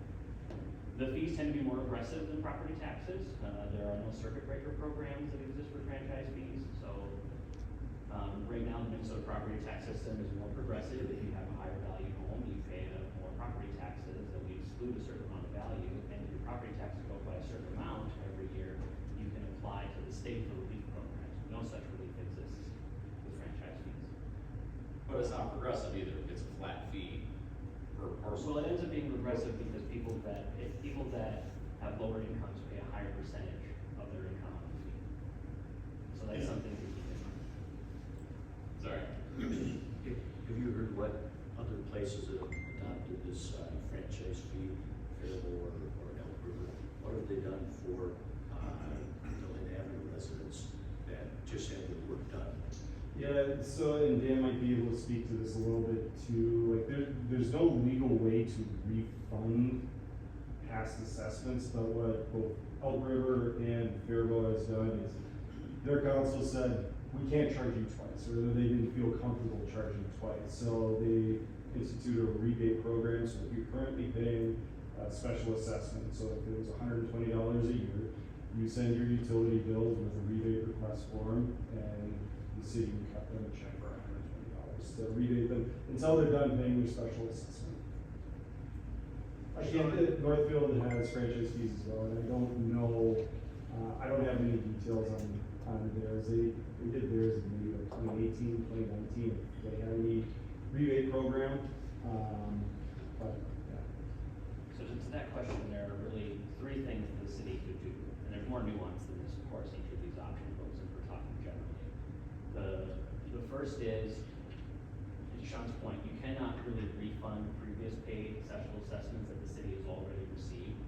The fees tend to be more aggressive than property taxes. There are no circuit breaker programs that exist for franchise fees, so, right now, the Minnesota property tax system is more progressive. If you have a higher value home, you pay more property taxes, and we exclude a certain amount of value, and if your property taxes go up by a certain amount every year, you can apply to the state for relief programs. No such relief exists with franchise fees. But it's not progressive either, it's a flat fee per parcel. Well, it ends up being regressive because people that have lower incomes pay a higher percentage of their income on the fee. So that's something to keep in mind. Sorry. Have you heard what other places have adopted this franchise fee, Faribault or Elk River? What have they done for Deland Avenue residents that just have their work done? Yeah, so, and Dan might be able to speak to this a little bit too, like there's no legal way to refund past assessments, but what both Elk River and Faribault has done is their council said, we can't charge you twice, or they didn't feel comfortable charging twice, so they instituted a rebate program. So if you're currently paying a special assessment, so if it was $120 a year, you send your utility bills with a rebate request form, and the city can cut them a check for $120 to rebate them until they're done paying their special assessment. Again, Northfield has franchise fees as well, and I don't know, I don't have any details on theirs. They did theirs in maybe like 2018, 2019, if they had any rebate program, but, yeah. So to that question, there are really three things that the city could do, and there's more nuance than this, of course, each of these option votes, if we're talking generally. The first is, to Sean's point, you cannot really refund previous paid special assessments that the city has already received.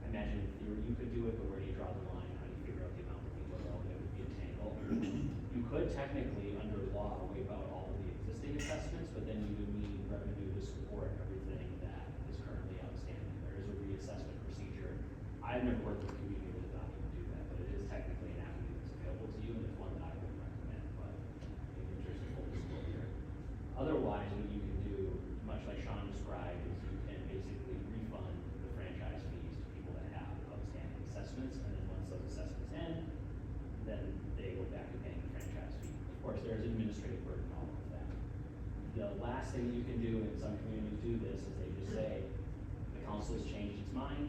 I imagine in theory you could do it, but where do you draw the line? How do you figure out the amount that people are owed? It would be a tangle. You could technically, under law, waive out all of the existing assessments, but then you would need revenue to support everything that is currently outstanding. There is a reassessment procedure. I've never worked with a community that adopted to do that, but it is technically an avenue that's available to you, and it's one that I would recommend, but in the interest of full disclosure. Otherwise, what you can do, much like Sean described, is you can basically refund the franchise fees to people that have outstanding assessments, and then once those assessments end, then they go back to paying the franchise fee. Of course, there's administrative burden all of that. The last thing you can do, and some communities do this, is they just say, the council has changed its mind,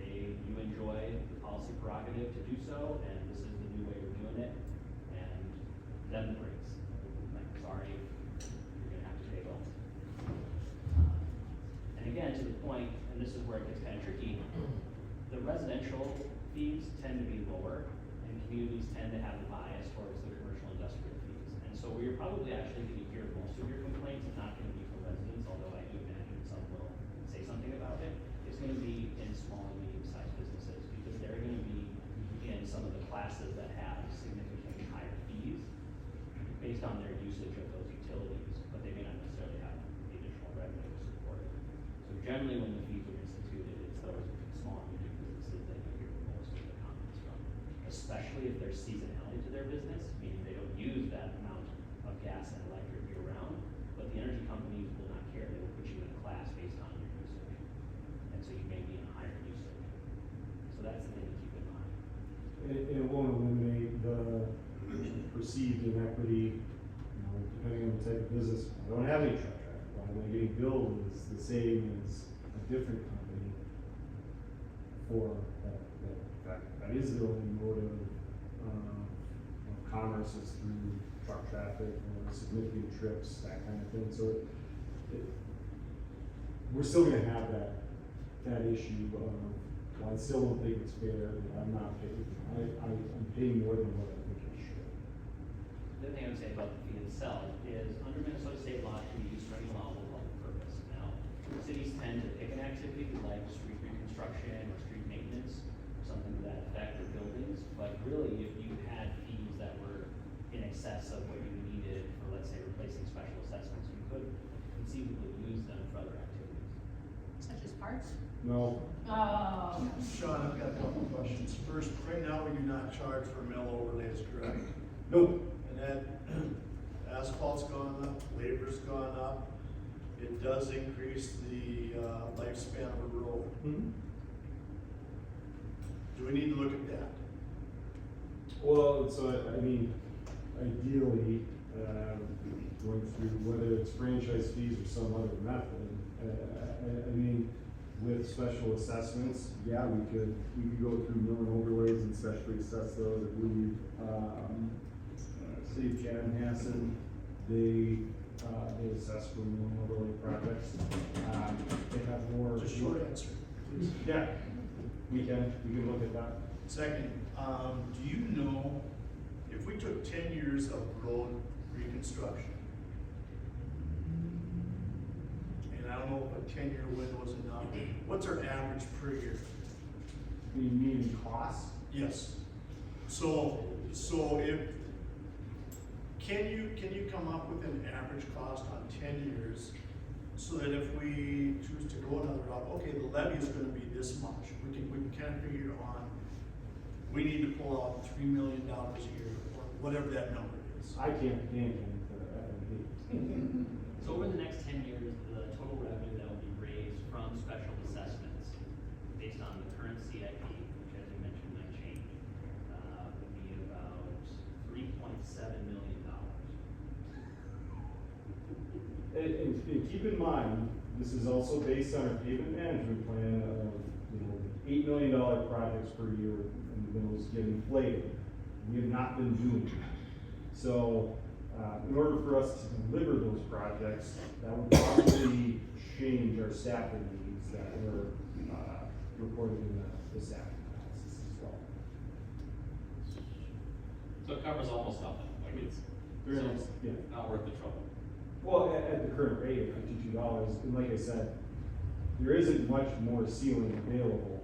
you enjoy the policy prerogative to do so, and this is the new way we're doing it, and then the breaks. Like, sorry, you're gonna have to pay both. And again, to the point, and this is where it gets kind of tricky, the residential fees tend to be lower, and communities tend to have a bias towards the commercial industrial fees. And so where you're probably actually gonna hear most of your complaints is not gonna be from residents, although I do imagine some will say something about it. It's gonna be in small and medium-sized businesses, because they're gonna be in some of the classes that have significantly higher fees based on their usage of those utilities, but they may not necessarily have the additional revenue to support it. So generally, when the fees are instituted, it's those small and medium businesses that you hear most of the comments from, especially if there's seasonality to their business, meaning they don't use that amount of gas and electric year-round, but the energy companies will not care. They will put you in a class based on your usage, and so you may be in a higher usage. So that's the thing to keep in mind. It won't eliminate the perceived inequity, you know, depending on the type of business. I don't have any truck traffic, why am I getting billed is the same as a different company for that fact. That is the only mode of commerce is through truck traffic or significant trips, that kind of thing. So we're still gonna have that issue of, well, I still don't think it's fair that I'm not paying, I'm paying more than what I think I should. The other thing I would say about the fee itself is, under Minnesota state law, it can be used for any lawful public purpose. Now, cities tend to pick an activity like street reconstruction or street maintenance, or something to that effect, or buildings, but really, if you had fees that were in excess of what you needed for, let's say, replacing special assessments, you could conceivably use them for other activities. Such as parts? No, Sean, I've got a couple of questions. First, right now, we do not charge for mill overlays, correct? nope, And that asphalt's gone up, labor's gone up. It does increase the lifespan of a road. Do we need to look at that? Well, so I mean, ideally, going through whether it's franchise fees or some other method, I mean, with special assessments, yeah, we could go through mill and overlays and specially assess those. I believe, City of Chanhassen, they assess for mill and overlay projects. They have more. Just short answer, please. Yeah, we can look at that. Second, do you know if we took 10 years of road reconstruction, and I don't know if a 10-year window is enough, what's our average per year? You mean cost? Yes. So if, can you come up with an average cost on 10 years so that if we choose to go another route, okay, the levy is gonna be this much, we can kind of figure on, we need to pull out $3 million a year, or whatever that number is. I can't for FMP. So over the next 10 years, the total revenue that will be raised from special assessments, based on the current CIP, which as you mentioned might change, would be about $3.7 million. And keep in mind, this is also based on our pavement management plan of, $8 million projects per year, and those get inflated. We have not been doing that. So, in order for us to deliver those projects, that would probably change our staffing needs that were, reported in the staffing analysis as well. So it covers almost nothing, like it's, Very nice, yeah. not worth the trouble. Well, at the current rate of $52, and like I said, there isn't much more ceiling available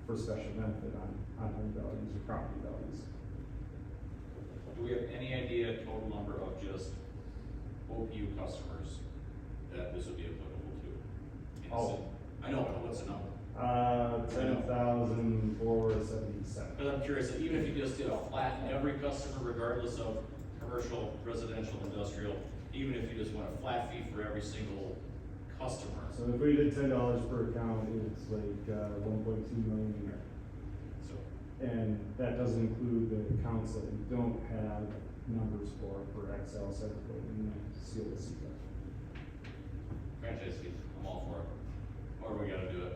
for special benefit on home values or property values. Do we have any idea total number of just OPU customers that this would be applicable to? In the Oh. city? I know, but what's the number? 10,477. Because I'm curious, even if you just did a flat, every customer regardless of commercial, residential, industrial, even if you just went a flat fee for every single customer. So if we did $10 per account, it's like 1.2 million a year. So, And that doesn't include the accounts that we don't have numbers for Excel, Centerpoint, and COC. franchise fees, I'm all for it. However we gotta do it.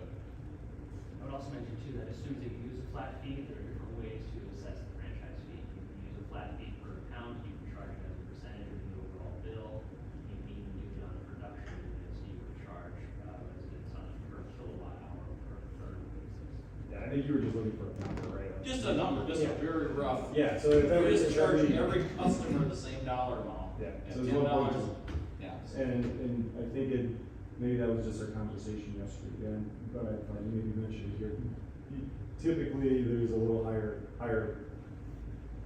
I would also mention too, that as soon as you use a flat fee, there are different ways to assess the franchise fee. You can use a flat fee per account, you can charge it as a percentage of the overall bill, you can even do it on a production unit, so you would charge, residents on a per kilowatt hour per therm basis. Yeah, I think you were just looking for a number, right? Just a number, just a Yeah. very rough. Yeah, so if We're every, just if charging every, every customer the same dollar amount. Yeah, And so it's $10, 1.2. yeah. And I think maybe that was just our conversation yesterday, and, but I thought you maybe mentioned it here. Typically, there's a little higher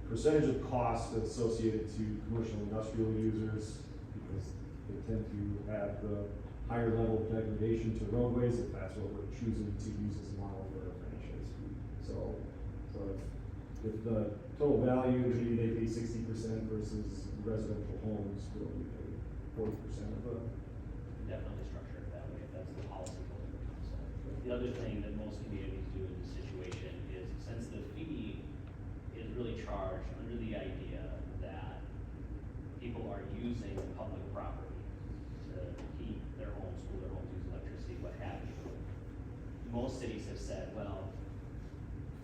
percentage of cost associated to commercial industrial users, because they tend to have the higher level of degradation to roadways, if that's what we're choosing to use as a model for our franchise fee. So if the total value, maybe they pay 60% versus residential homes will only pay 40% of the. Definitely structure it that way, if that's the policy goal of the council. The other thing that most communities do in this situation is, since the fee is really charged under the idea that people are using public property to heat their homes, cool their homes, use electricity, what have you. Most cities have said, well,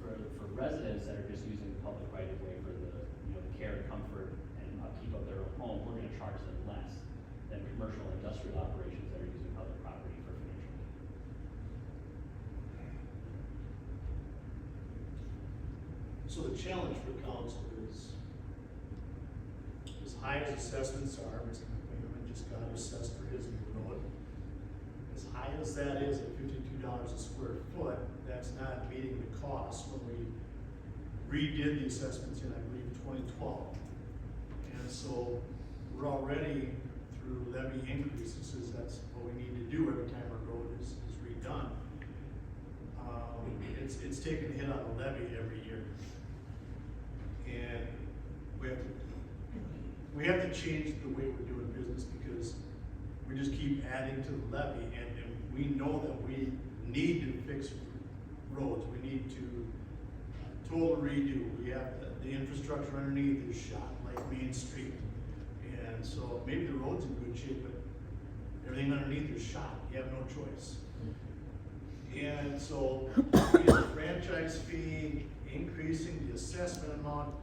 for residents that are just using the public right of way for the, the care and comfort and upkeep of their own home, we're gonna charge them less than commercial and industrial operations that are using public property for financial gain. So the challenge for council is, as high as assessments are, Mr. McMahon just got assessed for his new road. As high as that is at $52 a square foot, that's not meeting the cost when we redid the assessments in, I believe, 2012. And so we're already through levy increases, that's what we need to do every time our road is redone. It's taken a hit on the levy every year. And we have to change the way we're doing business, because we just keep adding to the levy, and we know that we need to fix roads, we need to total redo. We have the infrastructure underneath is shot like Main Street. And so maybe the road's in good shape, but everything underneath is shot. You have no choice. And so, the franchise fee, increasing the assessment amount,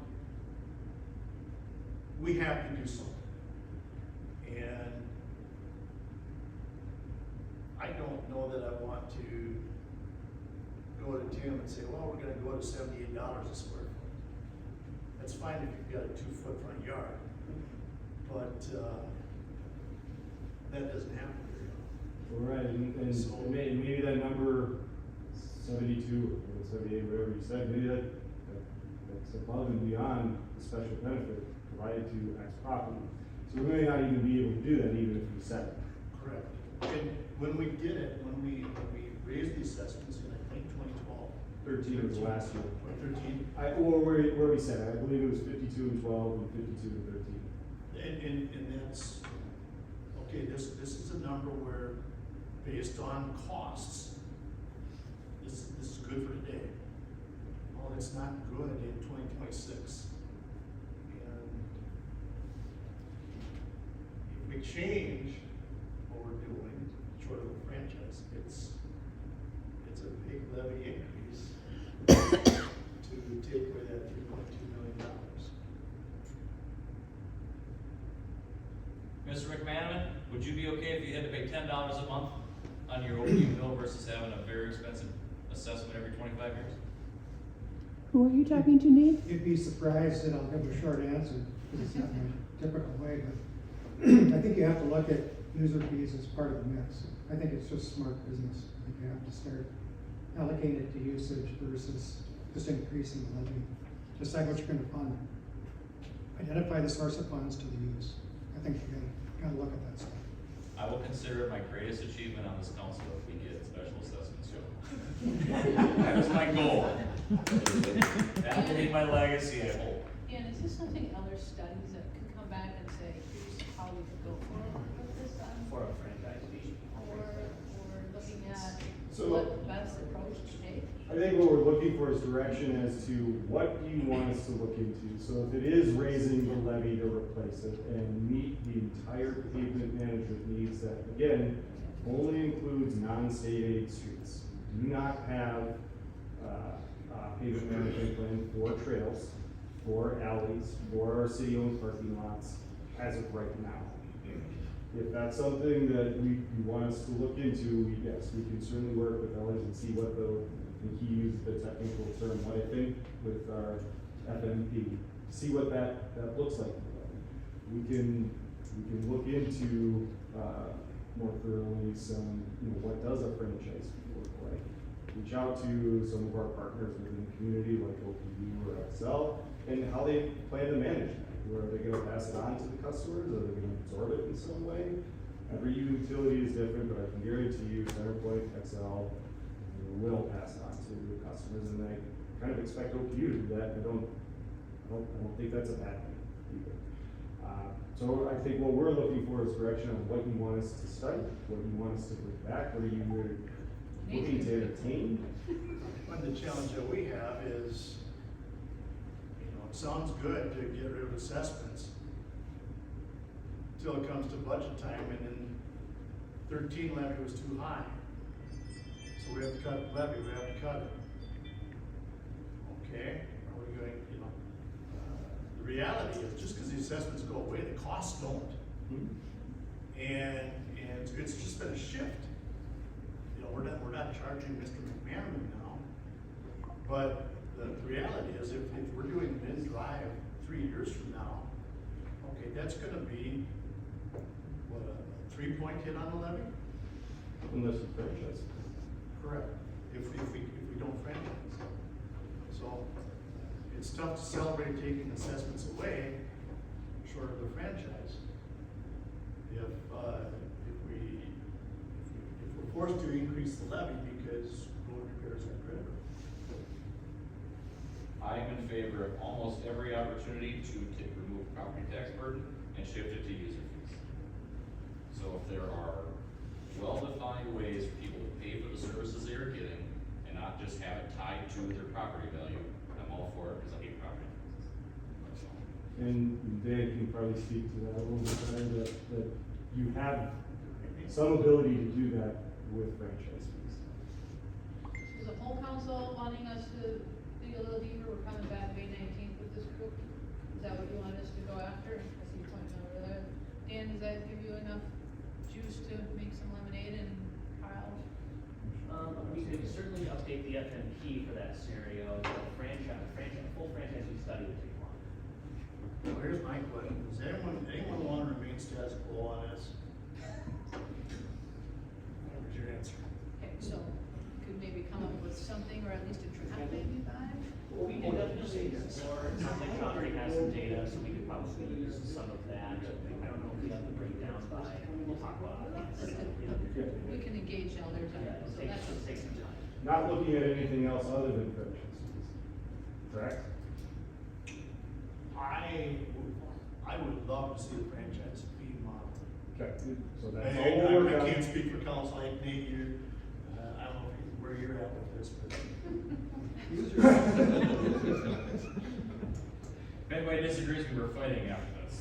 we have to do something. And I don't know that I want to go to Tim and say, well, we're gonna go to $78 a square foot. That's fine if you've got a 2-foot front yard, but, that doesn't happen very often. Right, and So- maybe that number, 72 or 78, whatever you said, maybe that's above and beyond the special benefit provided to X property. So we may not even be able to do that even if we set it. Correct. And when we did it, when we raised the assessments in, I think, 2012. 13 was last year. Or 13. Or where we set it, I believe it was 52 and 12 and 52 and 13. And that's, okay, this is a number where, based on costs, this is good for today. Well, it's not good in 2026. And if we change what we're doing, short of a franchise, it's a big levy increase to take away that $3.2 million. Mr. McManaman, would you be okay if you had to pay $10 a month on your OPU bill versus having a very expensive assessment every 25 years? Who are you talking to, Nate? You'd be surprised that I'll give a short answer, because it's not my typical way, but I think you have to look at user fees as part of the mix. I think it's just smart business. I think you have to start allocating it to usage versus just increasing the levy. Decide what you're gonna fund. Identify the source of funds to the use. I think you gotta look at that stuff. I will consider it my greatest achievement on this council if we get special assessments shown. That is my goal. That will be my legacy, I hope. And is this something other studies that can come back and say, here's how we could go forward with this, For a franchise fee. or looking at So- what the best approach to take? I think what we're looking for is direction as to what do you want us to look into. So if it is raising the levy to replace it and meet the entire pavement management needs that, again, only includes non-state aid streets. Do not have pavement management plan for trails, for alleys, for our city-owned parking lots as of right now. If that's something that you want us to look into, yes, we can certainly work with Ellers and see what and he used the technical term, what I think, with our FMP, see what that looks like. We can look into, more thoroughly some, what does a franchise fee look like? Reach out to some of our partners within the community, like OPU or XL, and how they plan to manage that. Are they gonna pass it on to the customers, are they gonna absorb it in some way? Every utility is different, but I can guarantee you, CenterPoint, XL, will pass it on to the customers, and I kind of expect OPU to do that. I don't think that's a bad thing either. So I think what we're looking for is direction on what you want us to study, what you want us to bring back, what are you looking to entertain? One of the challenge that we have is, it sounds good to get rid of assessments till it comes to budget time, and then 13 levy was too high. So we have to cut levy, we have to cut it. Okay, are we going, the reality is just because the assessments go away, the costs don't. And it's just been a shift. We're not charging Mr. McManaman now, but the reality is if we're doing Min Drive 3 years from now, okay, that's gonna be, what, a 3-point hit on the levy? Unless you franchise. Correct, if we don't franchise. So, it's tough to celebrate taking assessments away, short of the franchise. If we're forced to increase the levy because road repairs are critical. I am in favor of almost every opportunity to remove property tax burden and shift it to user fees. So if there are well-defined ways for people to pay for the services they are getting and not just have it tied to their property value, I'm all Dan can probably speak to that a little bit better, that you have some ability to do that with franchise fees. Is the whole council wanting us to dig a little deeper? We're coming back May 19th with this group. Is that what you want us to go after? I see you pointing over there. Dan, does that give you enough juice to make some lemonade, and Kyle? We could certainly update the FMP for that scenario. The full franchising study would take long. Well, here's my question, does anyone want to remain status quo on this? What's your answer? Okay, so could maybe come up with something, or at least a draft maybe by? Well, we can definitely explore, it sounds like Sean already has some data, so we could probably use some of that. I don't know if we have the breakdown by, we'll talk about it. We can engage elders on Yeah, it, so it'll that's. take some time. Not looking at anything else other than franchise fees, correct? I would love to see the franchise fee model. Okay, so that's And all we'll work I on. can't speak for council, like Nate, I don't know where you're at with this, but. If anybody disagrees, we're fighting after this.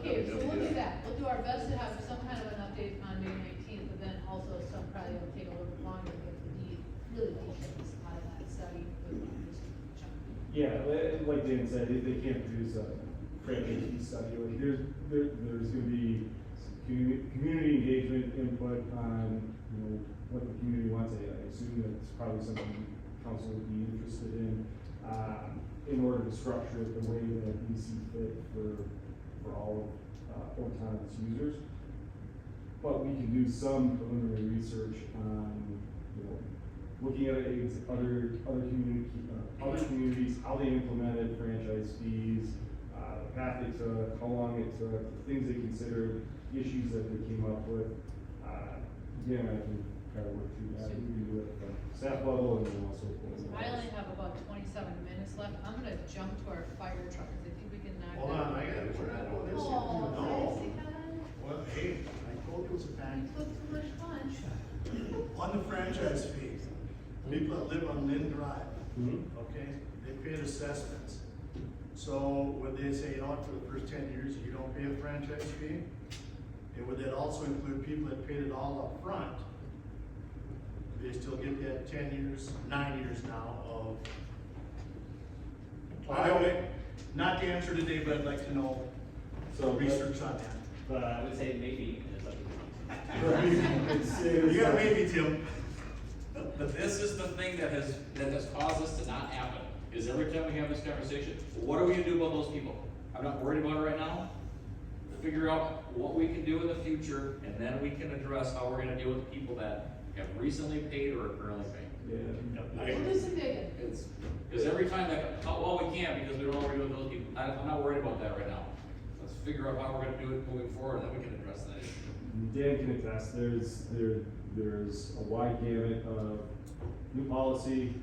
Okay, so we'll do that. We'll do our best to have some kind of an update on May 19th, but then also some probably will take a little bit longer to get the really details out of that study. Yeah, like Dan said, they can't produce a franchise fee study, like there's gonna be some community engagement input on, what the community wants. I assume that's probably something council would be interested in order to structure it the way that we see fit for all of Otona's users. But we can do some preliminary research on, looking at other communities, how they implemented franchise fees, the path they took, how long it took, the things they considered, issues that they came up with. Again, I can kind of work through that. We can do it at the staff level and then also. I only have about 27 minutes left. I'm gonna jump to our fire truck, because I think we can knock Hold that. on, we're not doing this. Oh, No. Jessica, Well, hey, I told you it was a you pack. took too much lunch. On the franchise fee, people that live on Lynn Drive, Mhm. okay, they paid assessments. So would they say, for the first 10 years, you don't pay a franchise fee? And would that also include people that paid it all up front? They still get that 10 years, 9 years now of. Not the answer today, but I'd like to know So research on that. I would say maybe, it's up to You got a maybe, Tim. But this is the thing that has caused this to not happen, is every time we have this conversation, what are we gonna do about those people? I'm not worried about it right now. Figure out what we can do in the future, and then we can address how we're gonna deal with people that have recently paid or are currently paying. We'll do some digging. Because every time we can't, because we don't know what we're doing with those people. I'm not worried about that right now. Let's figure out how we're gonna do it moving forward, and then we can address that issue. Dan can attest, there's a wide gamut of new policy,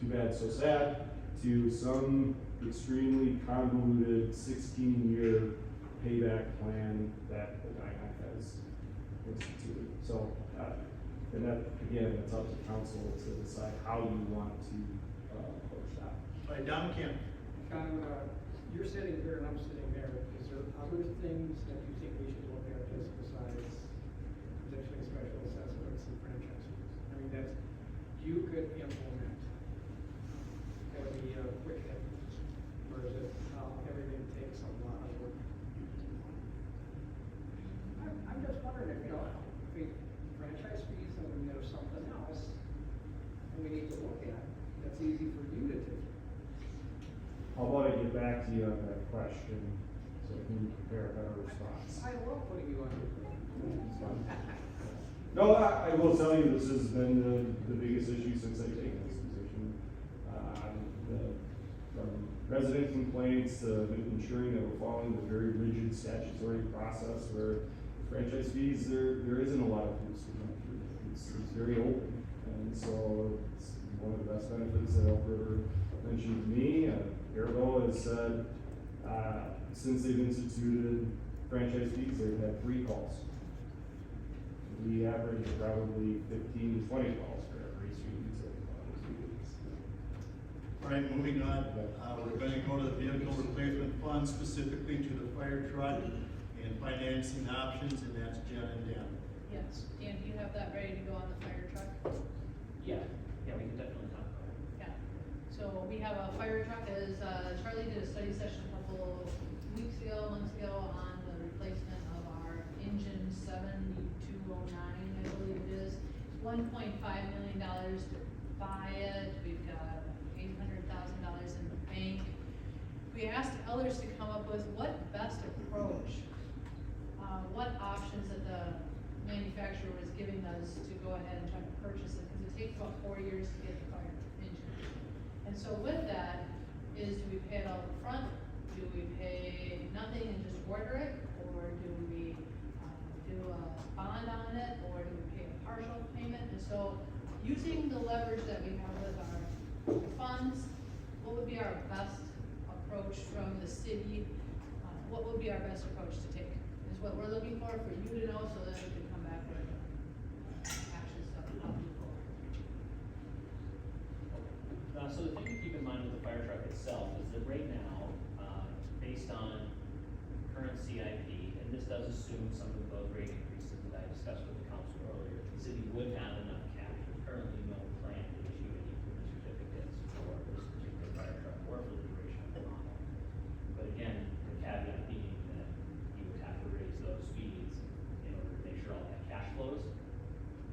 too bad, so sad, to some extremely convoluted 16-year payback plan that the DINAC has instituted. So, and that, again, it's up to council to decide how you want to approach that. All right, Don Kim. You're sitting here and I'm sitting there. Is there other things that you think we should look at just besides potentially special assessments and franchise fees? I mean, that you could implement. That would be a quick hit. Or is it, everything takes a lot of work? I'm just wondering if, franchise fees, and there's something else and we need to look at, that's easy for you to do. How about I get back to you on that question, so I can prepare a better response? I love putting you on your. No, I will tell you, this has been the biggest issue since I've taken this position. From resident complaints to ensuring that we're following the very rigid statutory process where franchise fees, there isn't a lot of hoops to jump through. It's very open, and so it's one of the best benefits that Elk River mentioned to me. Airbo has said, since they've instituted franchise fees, they've had 3 calls. We average probably 15 to 20 calls for every street utility. All right, moving on, we're gonna go to the vehicle replacement fund, specifically to the fire truck and financing options, and that's Jen and Dan. Yes, Dan, do you have that ready to go on the fire truck? Yeah, we can definitely talk about it. Yeah, so we have a fire truck, as Charlie did a study session a couple months ago, on the replacement of our engine 7209, I believe it is. $1.5 million to buy it, we've got $800,000 in the bank. We asked others to come up with what best approach, what options that the manufacturer was giving us to go ahead and try to purchase it, because it takes about 4 years to get the fire engine. And so with that, do we pay it all up front? Do we pay nothing and just order it? Or do we do a bond on it? Or do we pay a partial payment? And so, using the leverage that we have with our funds, what would be our best approach from the city? What would be our best approach to take? Is what we're looking for you to know, so that we can come back with action stuff and how to move forward. So the thing to keep in mind with the fire truck itself is that right now, based on current CIP, and this does assume some of those rate increases that I discussed with the council earlier, the city would have enough cash. There's currently no plan to issue any equipment certificates for this particular fire truck or for the duration of the model. But again, the caveat being that you would have to raise those fees in order to make sure all that cash flows.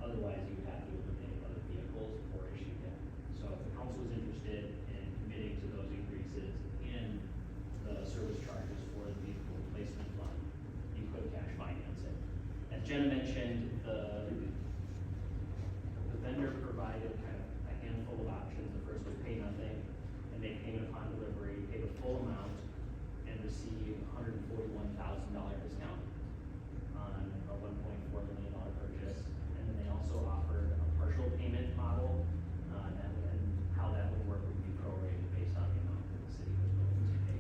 Otherwise, you would have to eliminate other vehicles or issue debt. So if the council is interested in committing to those increases in the service charges for the vehicle replacement fund, you could cash finance it. As Jenna mentioned, the vendor provided kind of a handful of options. The first was pay nothing and make payment upon delivery, pay the full amount, and receive $141,000 discount on a $1.4 million purchase. And then they also offered a partial payment model, and how that would work would be prorated based on the amount that the city was willing to pay.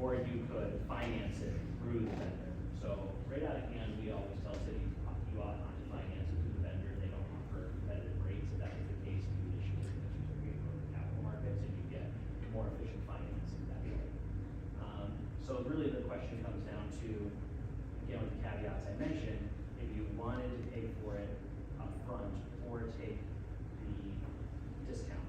Or you could finance it through the vendor. So right out of hand, we always tell cities, you ought not to finance it through the vendor. They don't offer competitive rates. If that was the case, you would issue it as you go to the capital markets and you get more efficient financing that way. So really the question comes down to, again, with the caveats I mentioned, if you wanted to pay for it upfront or take the discount,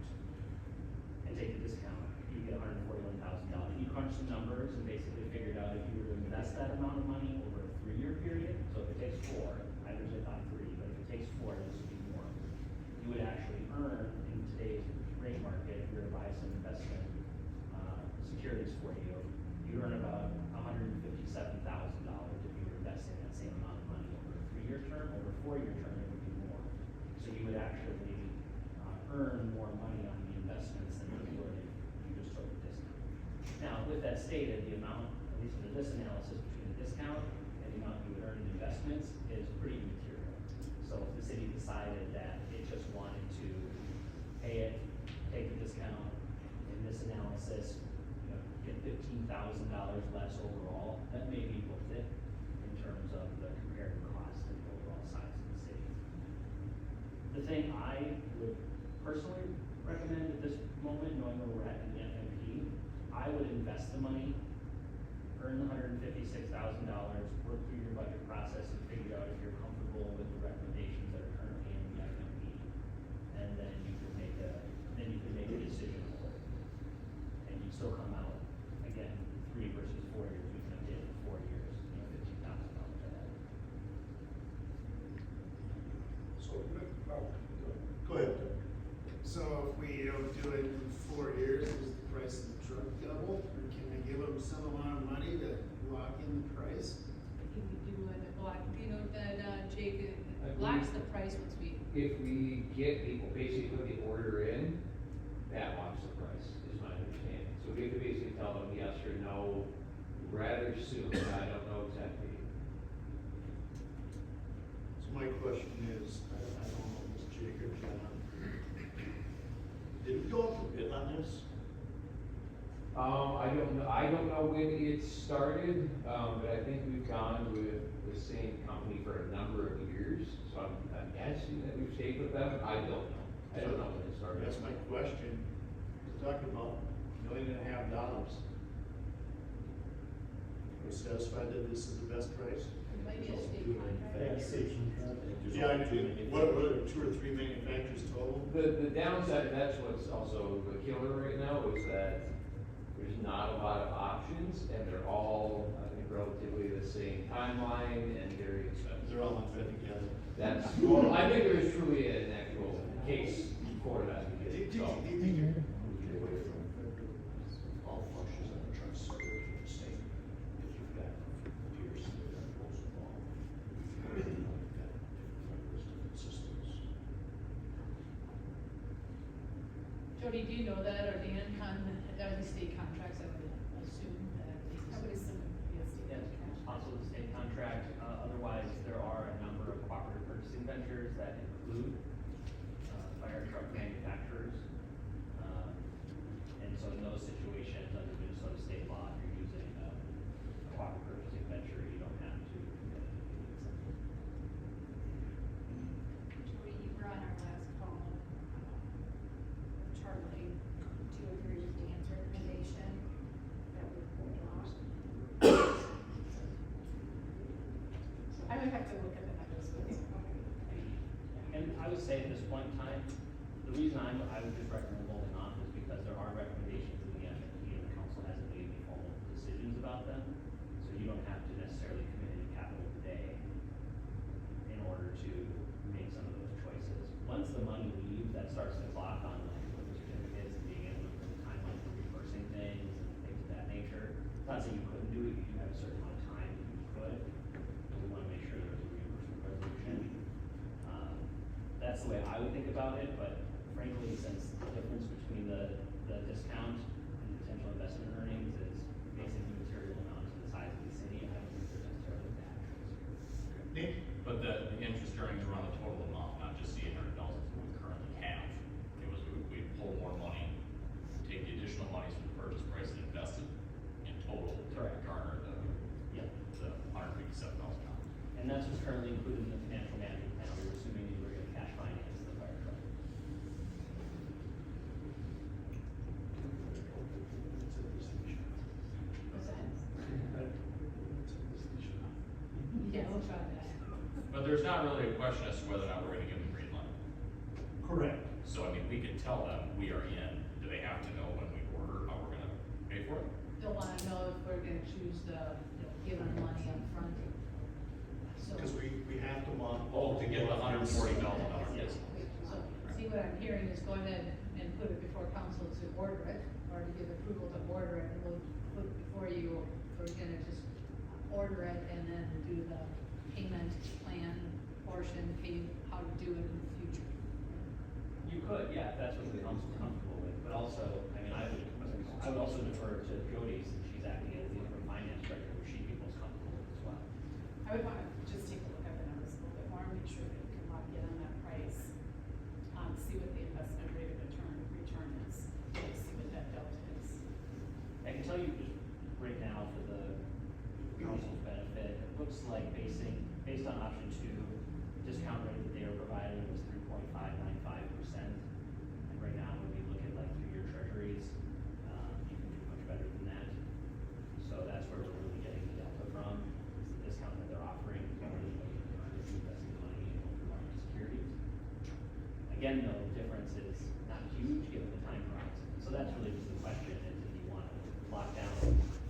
you get $141,000. You crunch some numbers and basically figured out if you were to invest that amount of money over a 3-year period, so if it takes 4, I originally thought 3, but if it takes 4, this would be more. You would actually earn, in today's rate market, if you were to buy some investment securities for you, you earn about $157,000 if you were investing that same amount of money over a 3-year term. Over a 4-year term, it would be more. So you would actually earn more money on the investments than you would if you just took the discount. Now, with that stated, the amount, at least for this analysis, between the discount and the amount you would earn in investments is pretty material. So if the city decided that it just wanted to pay it, take the discount, in this analysis, get $15,000 less overall, that may be worth it in terms of the comparative cost and the overall size of the city. The thing I would personally recommend at this moment, knowing where we're at in the FMP, I would invest the money, earn the $156,000, work through your budget process and figure out if you're comfortable with the recommendations that are currently in the FMP. And then you could make a decision for it. And you'd still come out, again, 3 versus 4 years, we can update it 4 years, $15,000 ahead. So, go ahead. So if we don't do it in 4 years, is the price of the truck double? Or can we give them some amount of money to lock in the price? I think we do it block, that Jake, it blocks the price once we. If we get people basically put the order in, that locks the price, is my understanding. So we have to basically tell them yes or no rather soon. I don't know exactly. So my question is, I don't know, Ms. Jake or Jenna, did we go out for bid on this? I don't know when it started, but I think we've gone with the same company for a number of years. So I'm guessing that we've stayed with them. I don't know when it started. That's my question, because talking about $1.5 million. We're satisfied that this is the best price? It might be a state contract. Yeah, I do. What are 2 or 3 manufacturers total? The downside, that's what's also the killer right now, is that there's not a lot of options, and they're all, I think, relatively the same timeline and very expensive. They're all fed together. That's, well, I think there's truly an actual case for that, Do you because, so, think you're- Get away from all functions on the truck, so they're the same. If you've got Pierce, you've got Rosenthal, you've got different systems. Jody, do you know that, or Dan, that was state contracts, I would assume that. I would assume it would be a state Yes, contract. also the state contract, otherwise there are a number of cooperative purchasing ventures that include, fire truck manufacturers. And so in those situations, under Minnesota state law, if you're using a cooperative purchasing venture, you don't have to commit anything. Jody, you were on our last call, with Charlie, do you agree with Dan's recommendation that we hold off? I would have to look at the numbers with you. And I would say at this point in time, the reason I would just recommend holding off is because there are recommendations in the FFP and the council hasn't made any formal decisions about them. So you don't have to necessarily commit any capital today in order to make some of those choices. Once the money leaves, that starts the clock on like the certificates and being able to put a timeline for reversing things and things of that nature. Not saying you couldn't do it, you do have a certain amount of time that you could, but we wanna make sure there's a reimbursement resolution. That's the way I would think about it, but frankly, since the difference between the discount and potential investment earnings is basically material amount to the size of the city, I don't think there's necessarily a bad choice. Nick? but the interest earnings were on the total amount, not just the 800,000 that we currently have. It was, we pull more money, take the additional monies from the purchase price and invest it in total to Correct. garner Yeah. the $157,000. And that's what's currently included in the financial management plan, we were assuming you were gonna cash finance the fire truck. What's that? Yeah, we'll try that. But there's not really a question as to whether or not we're gonna give them green light. Correct. So, I mean, we can tell them we are in, do they have to know when we order, how we're gonna pay for it? They'll wanna know if we're gonna choose to, give them money up front. So, Because we have to want. Oh, to get the $140,000 Yes. so, see what I'm hearing is go ahead and put it before council to order it, or to give approval to order it, and we'll put before you, we're gonna just order it and then do the payment plan portion, pay how to do it in the future. You could, yeah, if that's what the council's comfortable with, but also, I mean, I would also defer to Jody, since she's acting as the interim finance director, who she feels comfortable with as well. I would wanna just take a look at the numbers a little bit more, make sure that we can lock in on that price. See what the investment rate of return is, see what that delta is. I can tell you just right now for the council's benefit, it looks like based on option 2, discount rate that they were providing was 3.595%. And right now, when we look at like 3-year treasuries, you can do much better than that. So that's where we're really getting the delta from, is the discount that they're offering, compared to what you can earn if you invest in money in open market securities. Again, though, the difference is not huge given the time horizon. So that's really just the question, is if you want to lock down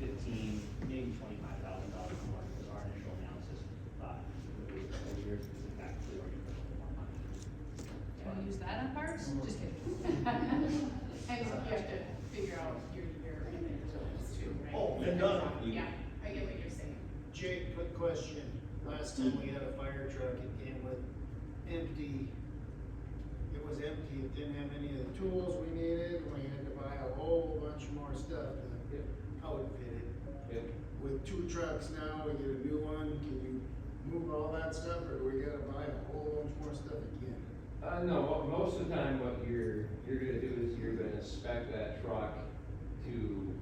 15, maybe $25,000 more, because our initial analysis thought it was a couple of years, because in fact, we already put a little more money. Can we use that on parks? Just kidding. And you have to figure out year to year and then returns too, right? Oh, and done. Yeah, I get what you're saying. Jake, quick question. Last time we had a fire truck, it came with empty. It was empty. It didn't have any of the tools we needed. We had to buy a whole bunch more stuff to outfit it. Yep. With 2 trucks now, we get a new one. Can you move all that stuff, or do we gotta buy a whole bunch more stuff again? No, most of the time what you're gonna do is you're gonna spec that truck to,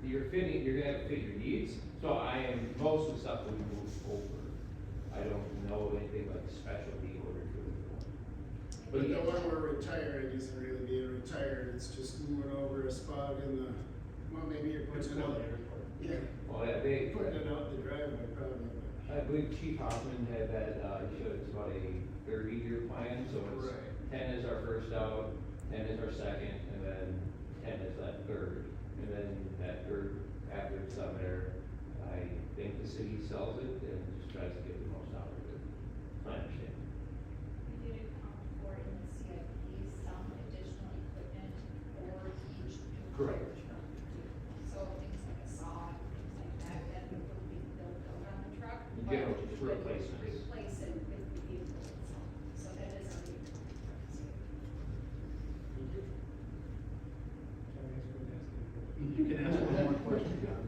you're gonna have to fit your needs. So most of the stuff will move over. I don't know anything like specialty order to it. But the one we're retiring isn't really being retired, it's just moving over a spot in the, well, maybe you're putting it out. Yeah, Well, yeah, they, putting it out in the driveway probably, I believe Chief Hoffman had that, showed it's about a 30-year plan, so it's Right. 10 is our first out, 10 is our second, and then 10 is that third. And then that third, after it's done there, I think the city sells it and just tries to get the most out of it. I understand. We did account for in the CIP some additional equipment for each new. Correct. So things like a saw, things like that, that would be built on the truck. You but get we would replacements. Replace it with the vehicle itself, so that is already accounted for in the CIP. You can ask one more question, John.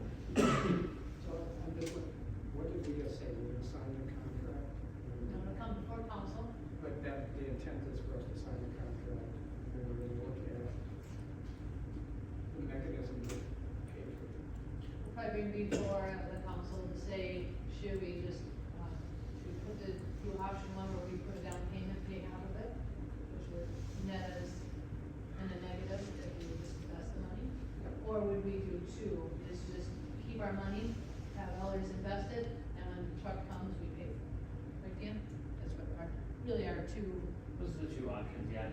So, on this one, what did we just say, we're gonna sign the contract? No, to come before council, But that, the intent is for us to sign the contract, and then we're gonna look at the mechanism to pay for it. we'll probably bring before the council to say, should we just, should we put the, do option one where we put a down payment, pay out of it, which would net us in a negative if we would just invest the money? Or would we do two, is just keep our money, have others invested, and when the truck comes, we pay for it? Right, Dan? That's what our, really our two. Those are the two options, yeah,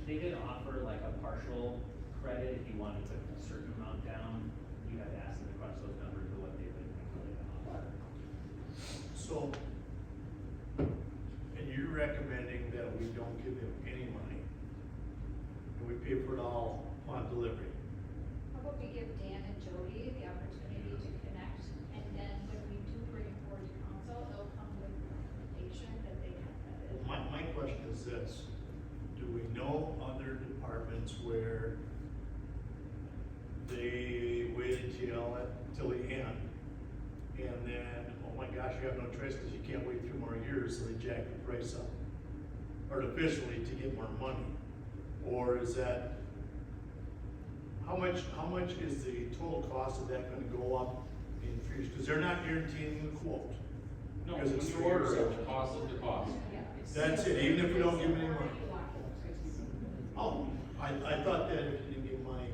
they did offer like a partial credit if you wanted to put a certain amount down, you had to ask them to crunch those numbers to what they would really offer. So, and you're recommending that we don't give them any money, and we pay for it all on delivery? How about we give Dan and Jody the opportunity to connect, and then when we do bring it forward to council, they'll come with recommendation that they have vetted. My question is this, do we know other departments where they waited till the end, and then, oh my gosh, you have no choice because you can't wait 2 more years, so they jack the price up artificially to get more money? Or is that, how much is the total cost of that gonna go up in 3 years? Because they're not guaranteeing the quote. No, Because when it's you 3 order years it, out. the cost is the cost. That's it, even if we don't give them any money? Oh, I thought that if you didn't give money,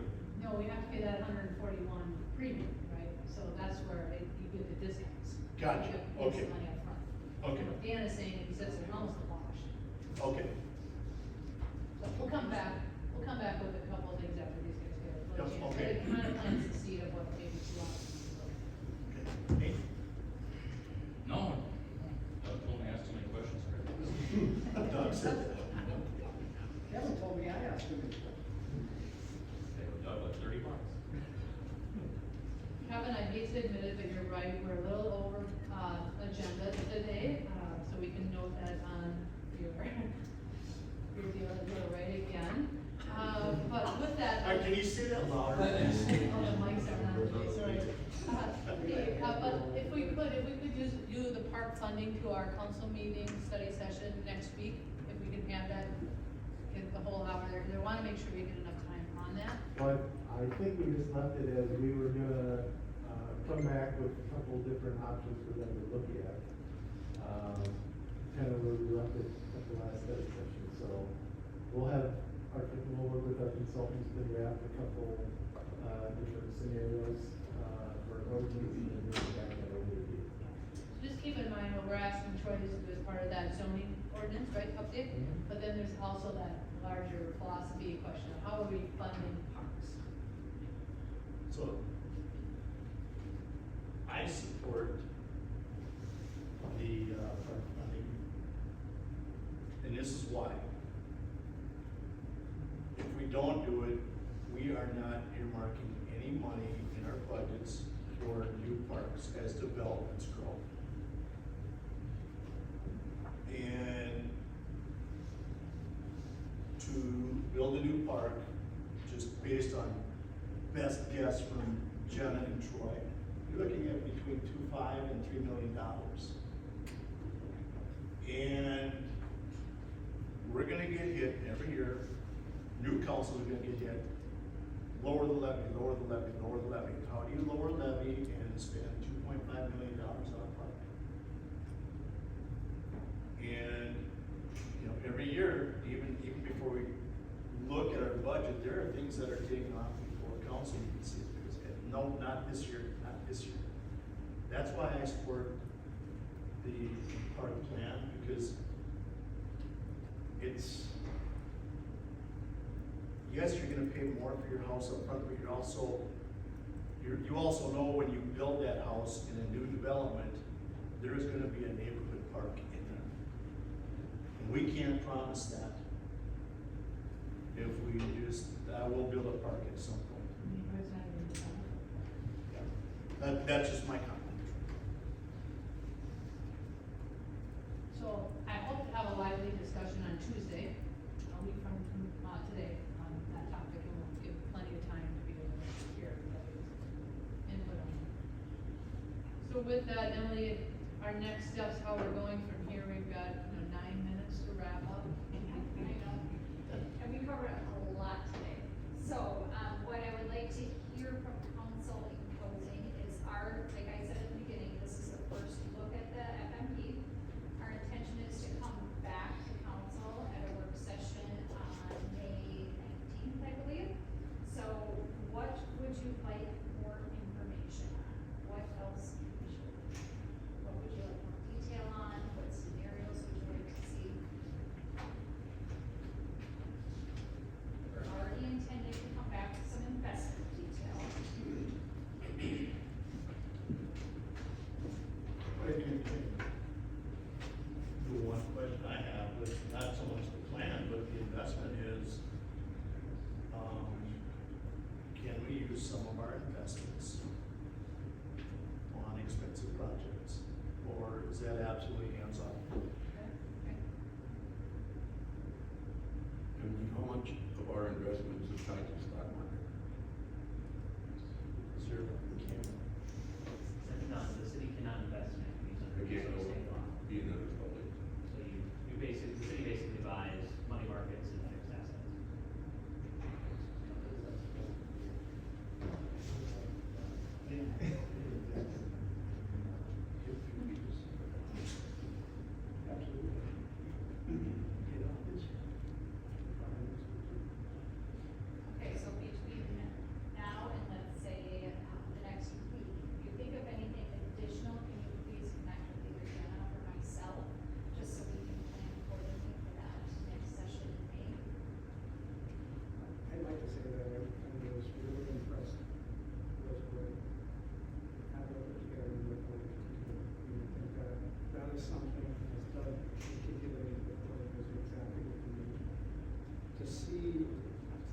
No, we have to pay that 141 premium, right? So that's where you get the discounts. Gotcha. You have to pay Okay. some money up front. Okay. And what Dan is saying, he says it's almost a wash. okay, So we'll come back with a couple of things after these guys get a Yep, chance. okay. It kind of plants the seed of what maybe two options look. Nate? No, Doug told me to ask too many questions, Craig. Doug said that. Kevin told me I asked him. Hey, Doug, like $30. Kevin, I hate to admit it, but you're right, we're a little over, agenda today, so we can note that on your, your deal, you're right again. But with that. Can you say that louder? Oh, the mics are on today, sorry. But if we could do the park funding to our council meeting, study session next week, if we can have that, get the whole hour there, because I wanna make sure we get enough time on that. But I think we just left it as we were gonna, come back with a couple different options for them to look at. Kind of where we left it at the last study session, so we'll work with our consultants to draft a couple, different scenarios, for ordinance and then bring it back at a later date. Just keep in mind what we're asking Troy to do as part of that zoning ordinance, right, update? Mhm. But then there's also that larger philosophy question of how are we funding parks? So, I support the, park funding. And this is why. If we don't do it, we are not earmarking any money in our budgets for new parks as developments grow. And to build a new park, just based on best guess from Jenna and Troy, you're looking at between $2.5 and $3 million. And we're gonna get hit every year, new councils are gonna get hit, lower the levy, lower the levy, lower the levy. How do you lower levy and spend $2.5 million on a park? And, you know, every year, even there are things that are taken off before council meetings, no, not this year, not this year. That's why I support the park plan, because it's, yes, you're gonna pay more for your house up front, but you also know when you build that house in a new development, there is gonna be a neighborhood park in there. And we can't promise that. If we just, I will build a park at some point. That's just my comment. So I hope to have a lively discussion on Tuesday, a week from today, on that topic, and we'll give plenty of time to be able to hear everybody's input on it. So with that, Emily, our next steps, how we're going from here, we've got, 9 minutes to wrap up. I know, and we covered a lot today. So, what I would like to hear from council in closing is like I said at the beginning, this is the first look at the FMP. Our intention is to come back to council at a work session on May 19th, I believe. So what would you like more information on? What else what would you like more detail on? What scenarios would you like to see? We're already intending to come back with some investment detail. The one question I have was not so much the plan, but the investment is, can we use some of our investments on expensive projects? Or is that absolutely hands-off? And how much of our investments is tied to the stock market? Is there, we can't, No, the city cannot invest in equities under Again, Minnesota state law. being that it's public. So you basically, the city basically buys money markets and fixed assets. Okay, so between now and let's say, the next week, if you think of anything additional, can you please connect with either Jenna or myself, just so we can plan accordingly for that next session in May? I'd like to say that I was really impressed with what happened together with what we think that is something, as Doug articulated before, was exactly what we need. To see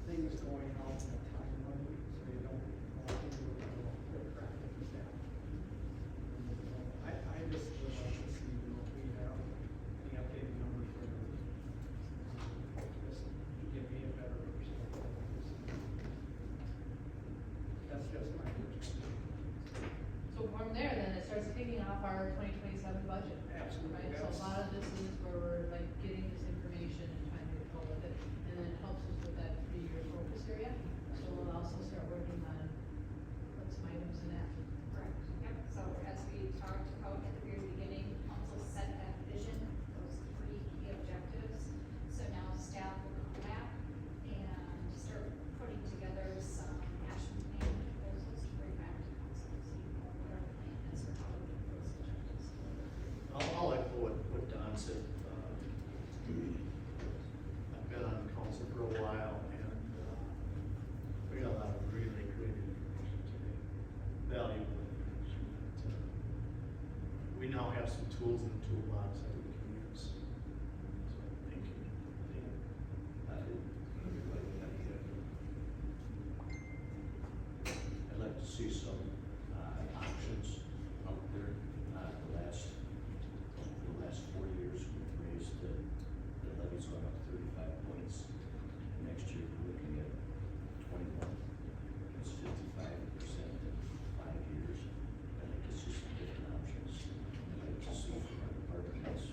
things going out in a timeline, so you don't walk into a crack in the staff. I just would like to see, if we have any updated numbers for them. Just to give me a better perspective of this. That's just my perspective. So from there, then, it starts kicking off our 2027 budget. Absolutely, Right, yes. so a lot of this is where we're like getting this information and trying to go with it, and then it helps us with that 3-year focus area. So we'll also start working on, put some items in that. Correct, yep, so as we talked about at the very beginning, council set that vision, those 3 key objectives. So now staff will come back and start putting together some action plan proposals to bring back to council, so you know what our plan is for how to get those objectives. I'll echo what Don said. I've been on council for a while, and, we got a lot of really great information today, valuable information. that, We now have some tools in the toolbox that we can use. So, thank you. I'd like to see some, options out there. The last 4 years, we've raised the levies went up 35 points. Next year, we're looking at 21. It's 55% in 5 years. I'd like to see some different options. I'd like to see from our department heads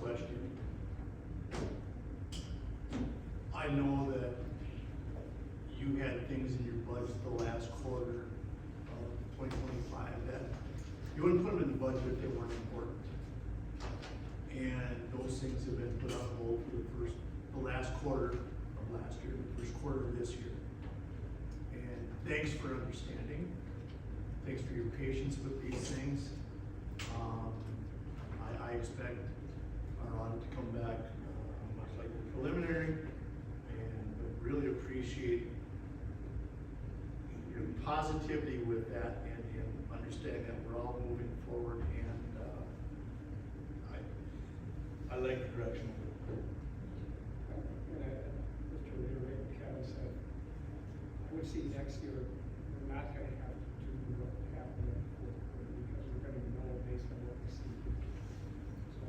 question. I know that you had things in your budget the last quarter of 2025 that you wouldn't put them in the budget if they weren't important. And those things have been put on hold for the last quarter of last year, the first quarter of this year. And thanks for understanding. Thanks for your patience with these things. I expect our audit to come back, much like the preliminary, but really appreciate your positivity with that and understanding that we're all moving forward, and I like the direction. And just to reiterate what Kevin said, I would see next year, we're not gonna have to do what happened in the fourth quarter, because we're gonna know based on what we see. So,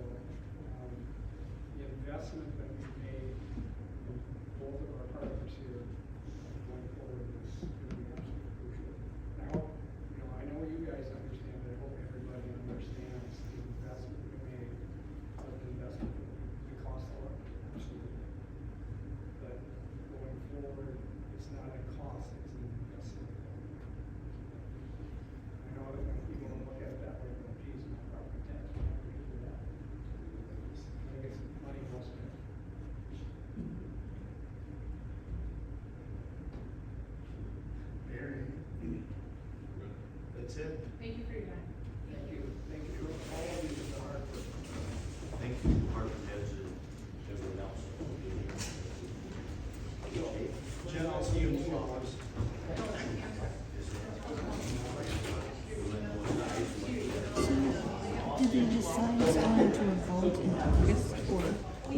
the investment that we made in both of our partners here going forward is gonna be absolutely crucial. Now, I know you guys understand, I hope everybody understands the investment we made, but the investment, the cost a lot, absolutely. But going forward, it's not a cost, it's an investment. I know that when people look at it that way, well, geez, my property tax, I'm not gonna do that. I think it's money well spent. Mary, that's it. Thank you for your time. Thank you for all of you for the hard work. Thank you, department heads and everyone else. Jen, I'll see you in the office. Did they decide on to a vote in August or